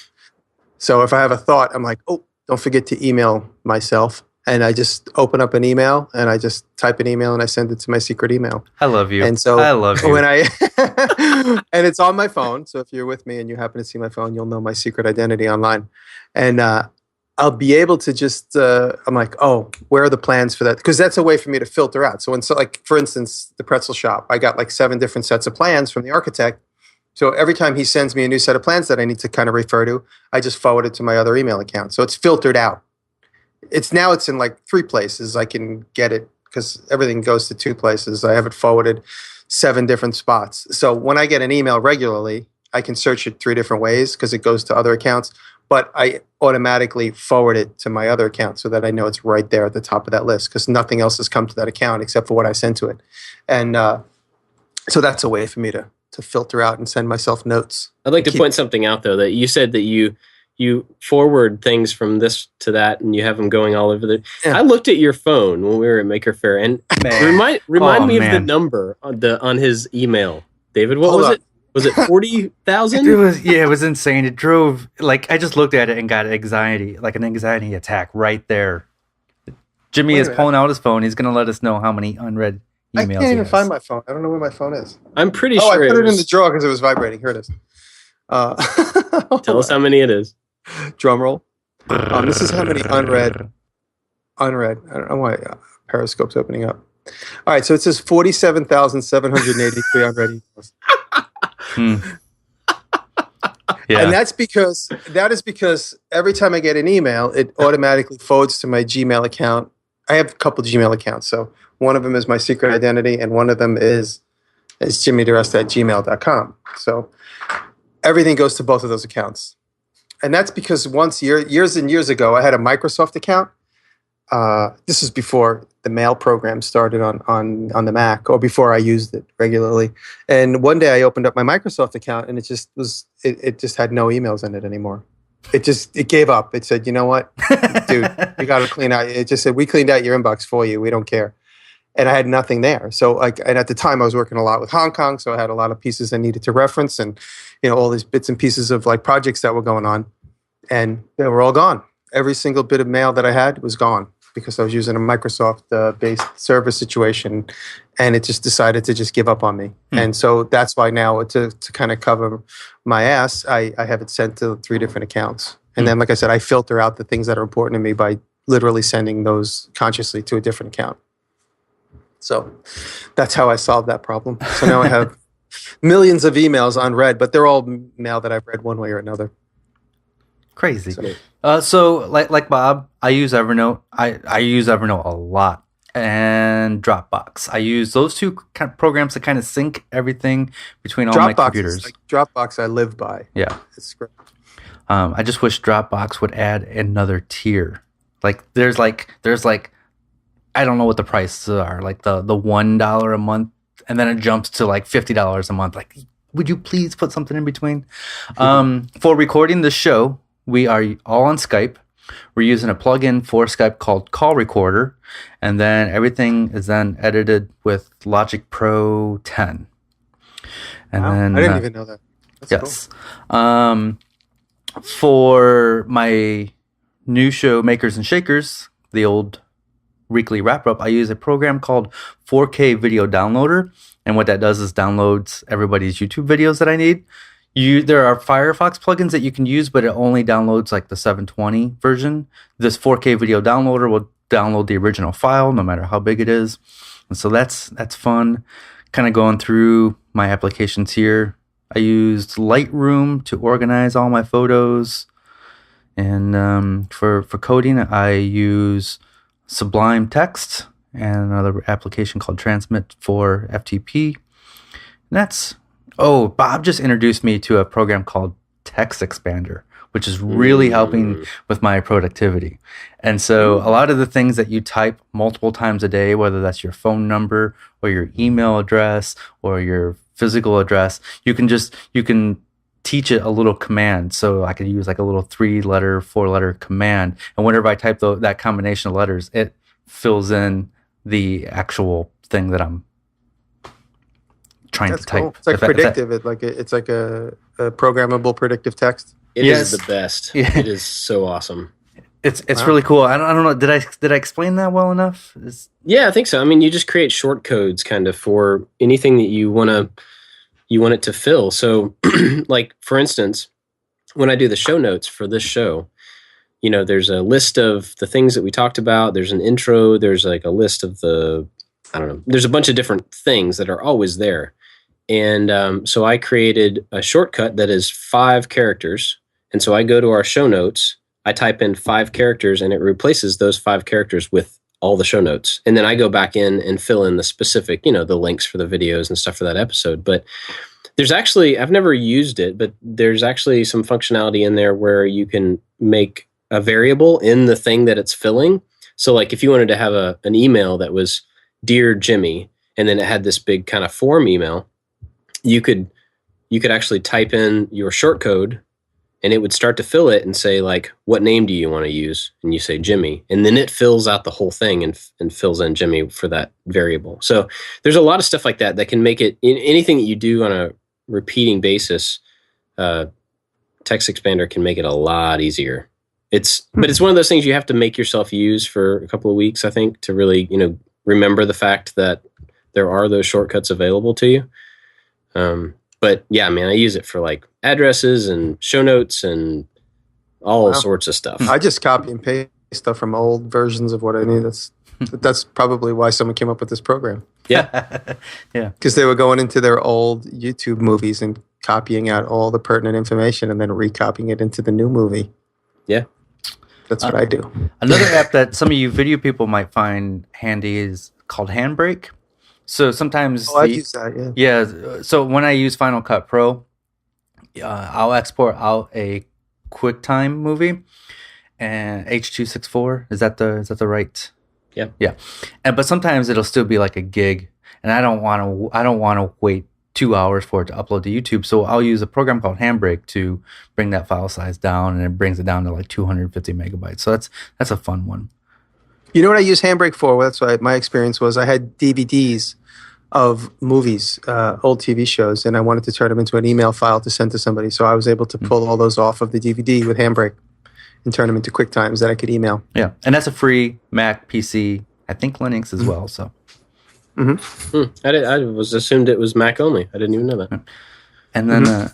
[SPEAKER 3] So if I have a thought, I'm like, oh, don't forget to email myself. And I just open up an email and I just type an email and I send it to my secret email.
[SPEAKER 2] I love you.
[SPEAKER 3] And so
[SPEAKER 2] I love you.
[SPEAKER 3] When and it's on my phone. So if you're with me and you happen to see my phone, you'll know my secret identity online. And I'll be able to just, I'm like, oh, where are the plans for that? Because that's a way for me to filter out. So like, for instance, the Pretzel Shop, I got like 7 different sets of plans from the architect. So every time he sends me a new set of plans that I need to kind of refer to, I just forward it to my other email account. So it's filtered out. It's in like 3 places I can get it, because everything goes to 2 places. I have it forwarded 7 different spots. So when I get an email regularly, I can search it 3 different ways because it goes to other accounts. But I automatically forward it to my other account so that I know it's right there at the top of that list, because nothing else has come to that account except for what I sent to it. And so that's a way for me to filter out and send myself notes.
[SPEAKER 1] I'd like to point something out, though, that you said that you forward things from this to that, and you have them going all over the. Yeah. I looked at your phone when we were at Maker Faire, and remind me of the number on his email, David. What was it? Was it 40,000?
[SPEAKER 2] It was insane. It drove, like, I just looked at it and got anxiety, like an anxiety attack right there. Jimmy is pulling out his phone. He's going to let us know how many unread emails he has.
[SPEAKER 3] I can't even find my phone. I don't know where my phone is.
[SPEAKER 1] I'm pretty sure.
[SPEAKER 3] I put it in the drawer because it was vibrating. Here it is.
[SPEAKER 1] Tell us how many it is.
[SPEAKER 3] Drum roll. This is how many unread. I don't know why Periscope's opening up. All right, so it says 47,783 unread emails.
[SPEAKER 2] Yeah.
[SPEAKER 3] And that is because every time I get an email, it automatically forwards to my Gmail account I have a couple Gmail accounts. So one of them is my secret identity, and one of them is Jimmy Diresta at gmail.com. So everything goes to both of those accounts. And that's because years and years ago, I had a Microsoft account. This is before the mail program started on the Mac, or before I used it regularly. And one day I opened up my Microsoft account, and it just had no emails in it anymore. It gave up. It said, you know what, dude, you got to clean out. It just said, we cleaned out your inbox for you. We don't care. And I had nothing there. So and at the time I was working a lot with Hong Kong. So I had a lot of pieces I needed to reference, and, all these bits and pieces of like projects that were going on, and they were all gone. Every single bit of mail that I had was gone because I was using a Microsoft based server situation, and it just decided to just give up on me. And so that's why now to kind of cover my ass, I have it sent to 3 different accounts. And then, like I said, I filter out the things that are important to me by literally sending those consciously to a different account. So that's how I solved that problem. So now I have millions of emails unread, but they're all mail that I've read one way or another.
[SPEAKER 2] Crazy. So like Bob, I use Evernote. I use Evernote a lot, and Dropbox. I use those 2 kind of programs to kind of sync everything between all my computers.
[SPEAKER 3] Dropbox I live by.
[SPEAKER 2] Yeah.
[SPEAKER 3] It's great.
[SPEAKER 2] I just wish Dropbox would add another tier. There's I don't know what the prices are, like the $1 a month, and then it jumps to like $50 a month. Like, would you please put something in between? For recording the show, we are all on Skype. We're using a plugin for Skype called Call Recorder, and then everything is then edited with Logic Pro 10. And then
[SPEAKER 3] I didn't even know that. That's
[SPEAKER 2] yes. Cool. For my new show, Makers and Shakers, the old weekly wrap-up, I use a program called 4K Video Downloader, and what that does is downloads everybody's YouTube videos that I need. There are Firefox plugins that you can use, but it only downloads like the 720 version. This 4K Video Downloader will download the original file, no matter how big it is. And so that's fun. Kind of going through my applications here. I used Lightroom to organize all my photos. And for coding, I use Sublime Text and another application called Transmit for FTP. And Bob just introduced me to a program called Text Expander, which is really helping with my productivity. And so a lot of the things that you type multiple times a day, whether that's your phone number or your email address or your physical address, you can teach it a little command. So I could use like a little 3-letter, 4-letter command. And whenever I type that combination of letters, it fills in the actual thing that I'm trying to type.
[SPEAKER 3] Cool. It's like predictive. It's like a programmable predictive text.
[SPEAKER 1] It is the best. Yeah. It is so awesome.
[SPEAKER 2] It's really cool. I don't know. Did I explain that well enough?
[SPEAKER 1] Yeah, I think so. I mean, you just create short codes kind of for anything that you want it to fill. So like, for instance, when I do the show notes for this show, there's a list of the things that we talked about. There's an intro. There's like a list of there's a bunch of different things that are always there. And so I created a shortcut that is 5 characters. And so I go to our show notes, I type in 5 characters, and it replaces those 5 characters with all the show notes. And then I go back in and fill in the specific, the links for the videos and stuff for that episode. But there's actually, I've never used it, but there's actually some functionality in there where you can make a variable in the thing that it's filling. So like if you wanted to have an email that was Dear Jimmy, and then it had this big kind of form email, you could actually type in your short code, and it would start to fill it and say like, what name do you want to use? And you say Jimmy, and then it fills out the whole thing and fills in Jimmy for that variable. So there's a lot of stuff like that can make it anything that you do on a repeating basis. Text Expander can make it a lot easier. But it's one of those things you have to make yourself use for a couple of weeks, I think, to really, remember the fact that there are those shortcuts available to you. But yeah, man, I use it for like addresses and show notes and all sorts of stuff.
[SPEAKER 3] I just copy and paste stuff from old versions of what I need. That's probably why someone came up with this program.
[SPEAKER 1] Yeah.
[SPEAKER 2] Yeah.
[SPEAKER 3] Because they were going into their old YouTube movies and copying out all the pertinent information and then recopying it into the new movie.
[SPEAKER 1] Yeah.
[SPEAKER 3] That's what I do.
[SPEAKER 2] Another app that some of you video people might find handy is called Handbrake. So sometimes
[SPEAKER 3] I've used that. Yeah.
[SPEAKER 2] So when I use Final Cut Pro, I'll export out a QuickTime movie and H.264. Is that the right? Yeah. But sometimes it'll still be like a gig, and I don't want to wait 2 hours for it to upload to YouTube. So I'll use a program called Handbrake to bring that file size down, and it brings it down to like 250 megabytes. So that's a fun one.
[SPEAKER 3] You know what I use Handbrake for? That's why my experience was I had DVDs of movies, old TV shows, and I wanted to turn them into an email file to send to somebody. So I was able to pull all those off of the DVD with Handbrake and turn them into QuickTimes that I could email.
[SPEAKER 2] Yeah, and that's a free Mac, PC, I think Linux as well. So,
[SPEAKER 1] I was assumed it was Mac only. I didn't even know that.
[SPEAKER 2] And then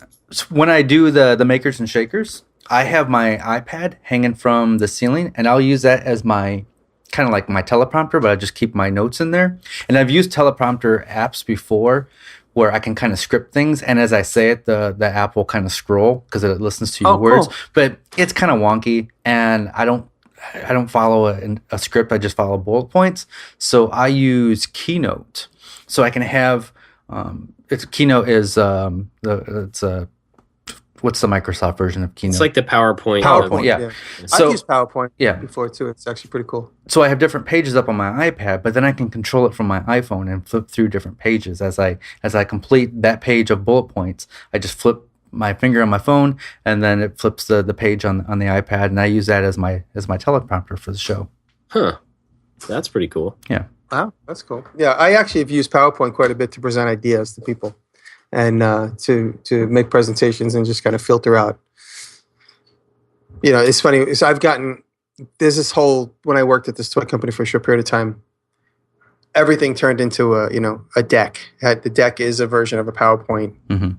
[SPEAKER 2] when I do the makers and shakers, I have my iPad hanging from the ceiling, and I'll use that as my kind of like my teleprompter, but I just keep my notes in there. And I've used teleprompter apps before where I can kind of script things, and as I say it, the app will kind of scroll because it listens to your words.
[SPEAKER 3] Cool.
[SPEAKER 2] But it's kind of wonky, and I don't follow a script. I just follow bullet points. So I use Keynote, so I can have Keynote is what's the Microsoft version of Keynote?
[SPEAKER 1] It's like the PowerPoint.
[SPEAKER 2] PowerPoint, yeah.
[SPEAKER 3] So, I've used PowerPoint
[SPEAKER 2] Yeah.
[SPEAKER 3] before too. It's actually pretty cool.
[SPEAKER 2] So I have different pages up on my iPad, but then I can control it from my iPhone and flip through different pages as I complete that page of bullet points. I just flip my finger on my phone, and then it flips the page on the iPad, and I use that as my teleprompter for the show.
[SPEAKER 1] Huh. That's pretty cool.
[SPEAKER 2] Yeah.
[SPEAKER 3] Wow, that's cool. Yeah, I actually have used PowerPoint quite a bit to present ideas to people and to make presentations and just kind of filter out. You know, it's funny. So there's this whole, when I worked at this toy company for a short period of time, everything turned into a deck. The deck is a version of a PowerPoint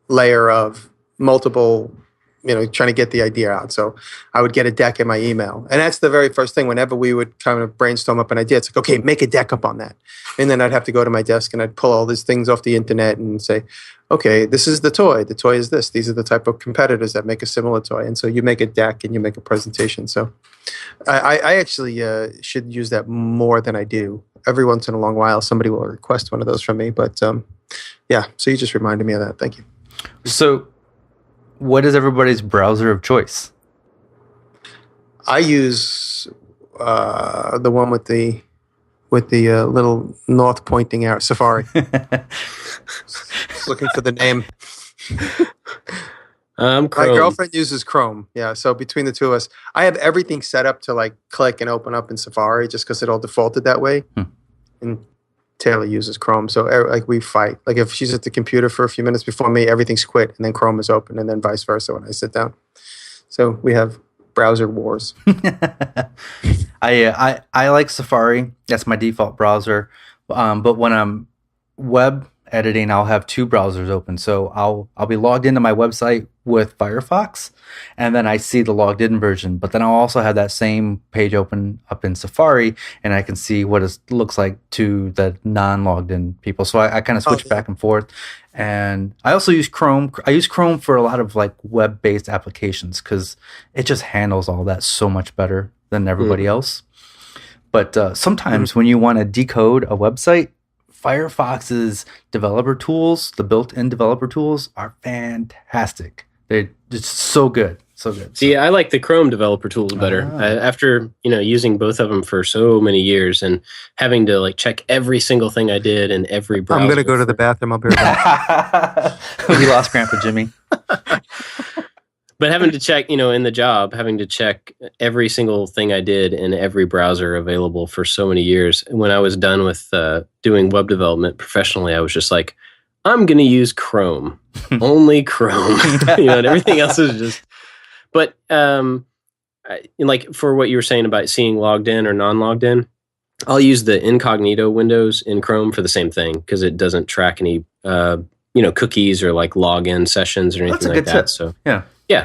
[SPEAKER 3] layer of multiple, trying to get the idea out. So I would get a deck in my email. And that's the very first thing. Whenever we would kind of brainstorm up an idea, it's like, okay, make a deck up on that. And then I'd have to go to my desk and I'd pull all these things off the internet and say, okay, this is the toy. The toy is this. These are the type of competitors that make a similar toy. And so you make a deck and you make a presentation. So I actually should use that more than I do. Every once in a long while, somebody will request one of those from me. But yeah, so you just reminded me of that. Thank you.
[SPEAKER 2] So what is everybody's browser of choice?
[SPEAKER 3] I use the one with the little north pointing arrow, Safari. Just looking for the name.
[SPEAKER 1] Chrome.
[SPEAKER 3] My girlfriend uses Chrome. Yeah, so between the two of us, I have everything set up to like click and open up in Safari just because it all defaulted that way. And Taylor uses Chrome, so like we fight. Like if she's at the computer for a few minutes before me, everything's quit, and then Chrome is open, and then vice versa when I sit down. So we have browser wars.
[SPEAKER 2] I like Safari. That's my default browser. But when I'm web editing, I'll have two browsers open. So I'll be logged into my website with Firefox, and then I see the logged in version. But then I'll also have that same page open up in Safari, and I can see what it looks like to the non-logged in people. So I kind of switch back and forth. And I also use Chrome. I use Chrome for a lot of like web-based applications because it just handles all that so much better than everybody else. But sometimes when you want to decode a website, Firefox's developer tools, the built-in developer tools, are fantastic. They're just so good. So good.
[SPEAKER 1] See, I like the Chrome developer tools better. After using both of them for so many years and having to like check every single thing I did in every browser.
[SPEAKER 3] I'm going to go to the bathroom. I'll be right back.
[SPEAKER 2] We lost Grandpa Jimmy.
[SPEAKER 1] But having to check, in the job, having to check every single thing I did in every browser available for so many years. When I was done with doing web development professionally, I was just like, I'm going to use Chrome. Only Chrome. And everything else is just... But like for what you were saying about seeing logged in or non-logged in, I'll use the incognito windows in Chrome for the same thing because it doesn't track any, cookies or like login sessions or anything like that. Tip. So yeah.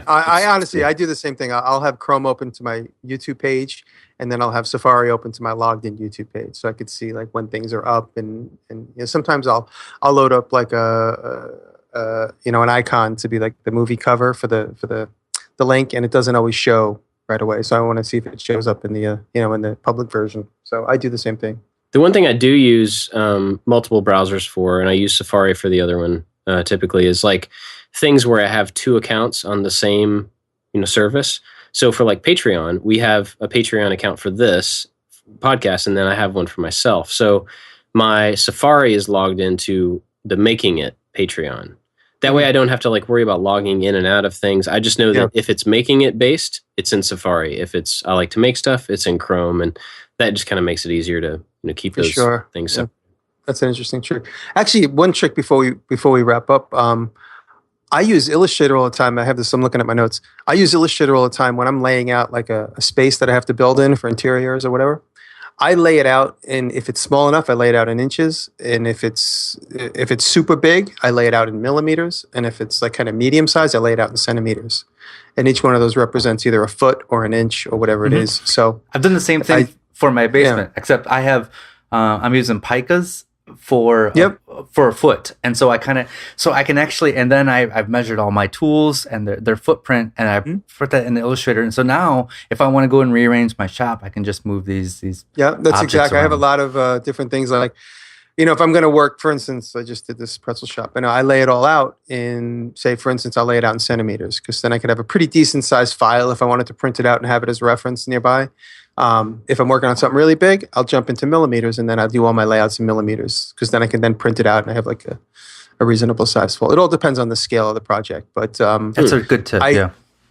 [SPEAKER 3] I honestly, I do the same thing. I'll have Chrome open to my YouTube page, and then I'll have Safari open to my logged in YouTube page, so I could see like when things are up. And sometimes I'll load up like an icon to be like the movie cover for the link, and it doesn't always show right away. So I want to see if it shows up in the in the public version. So I do the same thing.
[SPEAKER 1] The one thing I do use multiple browsers for, and I use Safari for the other one typically, is like things where I have two accounts on the same service. So for like Patreon, we have a Patreon account for this podcast, and then I have one for myself. So my Safari is logged into the Making It Patreon. That way I don't have to like worry about logging in and out of things. I just know that if it's Making It based, it's in Safari. If it's I like to make stuff, it's in Chrome, and that just kind of makes it easier to keep those things separate.
[SPEAKER 3] That's an interesting trick. Actually, one trick before we wrap up. I use Illustrator all the time. I have this. I'm looking at my notes. I use Illustrator all the time when I'm laying out like a space that I have to build in for interiors or whatever. I lay it out, and if it's small enough, I lay it out in inches. And if it's super big, I lay it out in millimeters. And if it's like kind of medium size, I lay it out in centimeters. And each one of those represents either a foot or an inch or whatever it is. So
[SPEAKER 2] I've done the same thing for my basement, except I have I'm using picas for a foot, and so I can actually, and then I've measured all my tools and their footprint, and I put that in the Illustrator. And so now, if I want to go and rearrange my shop, I can just move these.
[SPEAKER 3] That's exactly. I have a lot of different things like, if I'm going to work, for instance, I just did this Pretzel Shop, and I lay it all out in, say, for instance, I'll lay it out in centimeters, because then I could have a pretty decent sized file if I wanted to print it out and have it as reference nearby. If I'm working on something really big, I'll jump into millimeters, and then I'll do all my layouts in millimeters, because then I can then print it out and I have like a reasonable size file. It all depends on the scale of the project, but
[SPEAKER 2] that's a good tip.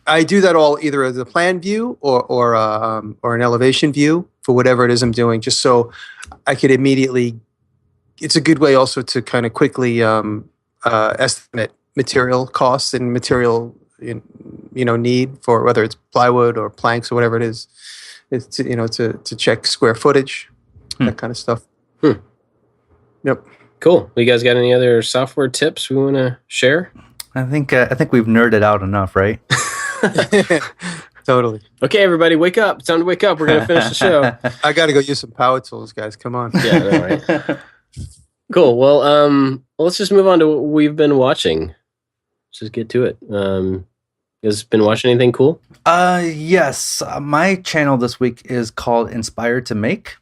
[SPEAKER 3] I do that all either as a plan view or an elevation view for whatever it is I'm doing, just so I could immediately. It's a good way also to kind of quickly estimate material costs and material need for whether it's plywood or planks or whatever it is. It's to check square footage, that kind of stuff. Yep.
[SPEAKER 1] Cool. You guys got any other software tips we want to share?
[SPEAKER 2] I think we've nerded out enough, right?
[SPEAKER 3] Totally.
[SPEAKER 1] Okay, everybody, wake up. It's time to wake up. We're going to finish the show.
[SPEAKER 3] I got to go use some power tools, guys. Come on.
[SPEAKER 1] Yeah, all right. Cool. Well, let's just move on to what we've been watching. Let's just get to it. You guys been watching anything cool?
[SPEAKER 2] Yes. My channel this week is called Inspired to Make,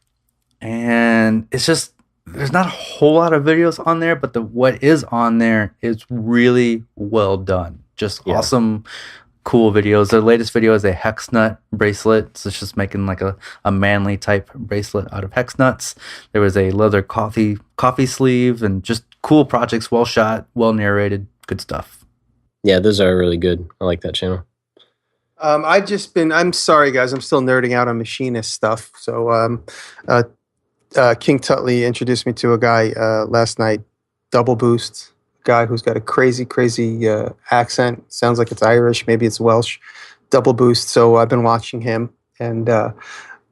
[SPEAKER 2] and it's just there's not a whole lot of videos on there, but what is on there is really well done. Just awesome, cool videos. Their latest video is a hex nut bracelet. So it's just making like a manly type bracelet out of hex nuts. There was a leather coffee sleeve, and just cool projects, well shot, well narrated, good stuff.
[SPEAKER 1] Yeah, those are really good. I like that channel.
[SPEAKER 3] I'm sorry, guys. I'm still nerding out on machinist stuff. So King Tutley introduced me to a guy last night, Double Boost, guy who's got a crazy accent. Sounds like it's Irish. Maybe it's Welsh. Double Boost. So I've been watching him and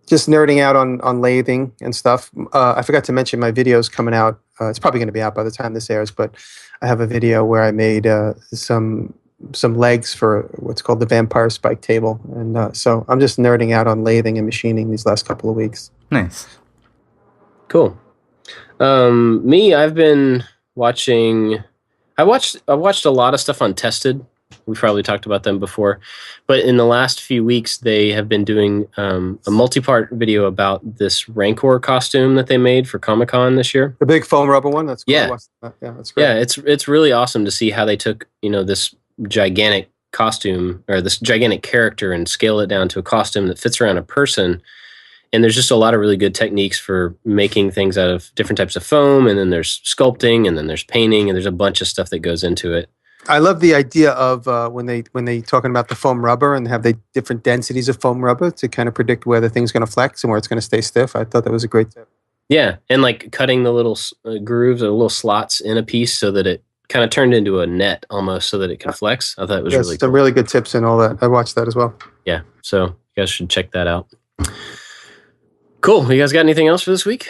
[SPEAKER 3] just nerding out on lathing and stuff. I forgot to mention my video's coming out. It's probably going to be out by the time this airs, but I have a video where I made some legs for what's called the Vampire Spike table. And so I'm just nerding out on lathing and machining these last couple of weeks.
[SPEAKER 2] Nice.
[SPEAKER 1] Cool. Me, I've been watching... I watched a lot of stuff on Untested. We've probably talked about them before. But in the last few weeks, they have been doing a multi-part video about this Rancor costume that they made for Comic-Con this year.
[SPEAKER 3] The big foam rubber one? That's cool.
[SPEAKER 1] Yeah.
[SPEAKER 3] Yeah, that's great.
[SPEAKER 1] Yeah, it's really awesome to see how they took, this gigantic costume or this gigantic character and scale it down to a costume that fits around a person. And there's just a lot of really good techniques for making things out of different types of foam. And then there's sculpting, and then there's painting, and there's a bunch of stuff that goes into it.
[SPEAKER 3] I love the idea of when they talking about the foam rubber and have the different densities of foam rubber to kind of predict where the thing's going to flex and where it's going to stay stiff. I thought that was a great tip.
[SPEAKER 1] Yeah, and like cutting the little grooves or little slots in a piece so that it kind of turned into a net almost so that it can flex. I thought it was really cool.
[SPEAKER 3] Some really good tips and all that. I watched that as well.
[SPEAKER 1] Yeah, so you guys should check that out. Cool. You guys got anything else for this week?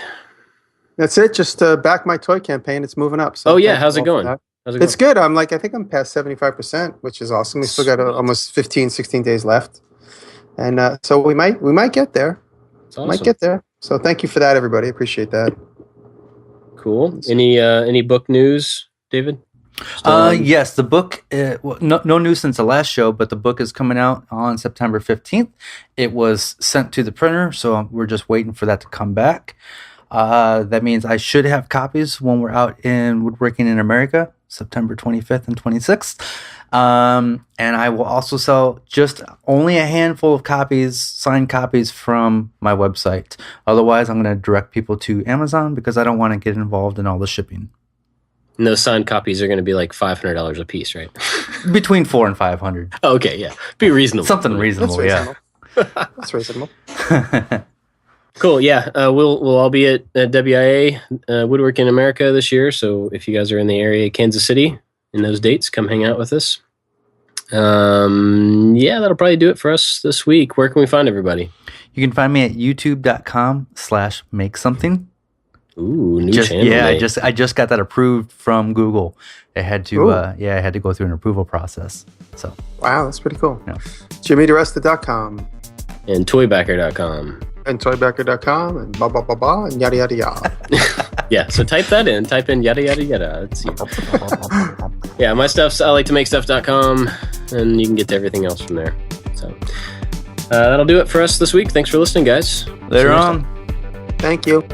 [SPEAKER 3] That's it. Just back my toy campaign. It's moving up. So
[SPEAKER 1] how's it going?
[SPEAKER 3] It's good. I think I'm past 75%, which is awesome. We still got almost 15, 16 days left. And so we might get there.
[SPEAKER 1] Awesome.
[SPEAKER 3] Might get there. So thank you for that, everybody. Appreciate that.
[SPEAKER 1] Cool. Any book news, David?
[SPEAKER 2] Yes, the book, no news since the last show, but the book is coming out on September 15th. It was sent to the printer, so we're just waiting for that to come back. That means I should have copies when we're out in Woodworking in America, September 25th and 26th. And I will also sell just only a handful of copies, signed copies from my website. Otherwise, I'm going to direct people to Amazon because I don't want to get involved in all the shipping.
[SPEAKER 1] And those signed copies are going to be like $500 a piece, right?
[SPEAKER 2] Between $400 and $500.
[SPEAKER 1] Oh, okay, yeah. Be reasonable.
[SPEAKER 2] Something reasonable,
[SPEAKER 3] That's reasonable.
[SPEAKER 2] yeah.
[SPEAKER 1] Cool, yeah. We'll all be at WIA Woodwork in America this year. So if you guys are in the area, Kansas City, in those dates, come hang out with us. Yeah, that'll probably do it for us this week. Where can we find everybody?
[SPEAKER 2] You can find me at youtube.com/makesomething.
[SPEAKER 1] Ooh, new channel.
[SPEAKER 2] Yeah, I just got that approved from Google. I had to I had to go through an approval process. So
[SPEAKER 3] wow, that's pretty cool.
[SPEAKER 2] Yeah.
[SPEAKER 3] JimmyDiresta.com
[SPEAKER 1] and toybacker.com.
[SPEAKER 3] And toybacker.com and blah, blah, blah, blah, and yada, yada, yada.
[SPEAKER 1] Yeah, so type that in. Type in yada, yada, yada. Let's see. Yeah, my stuff's I like to make stuff.com, and you can get to everything else from there. So that'll do it for us this week. Thanks for listening, guys.
[SPEAKER 2] Later on.
[SPEAKER 3] Thank you.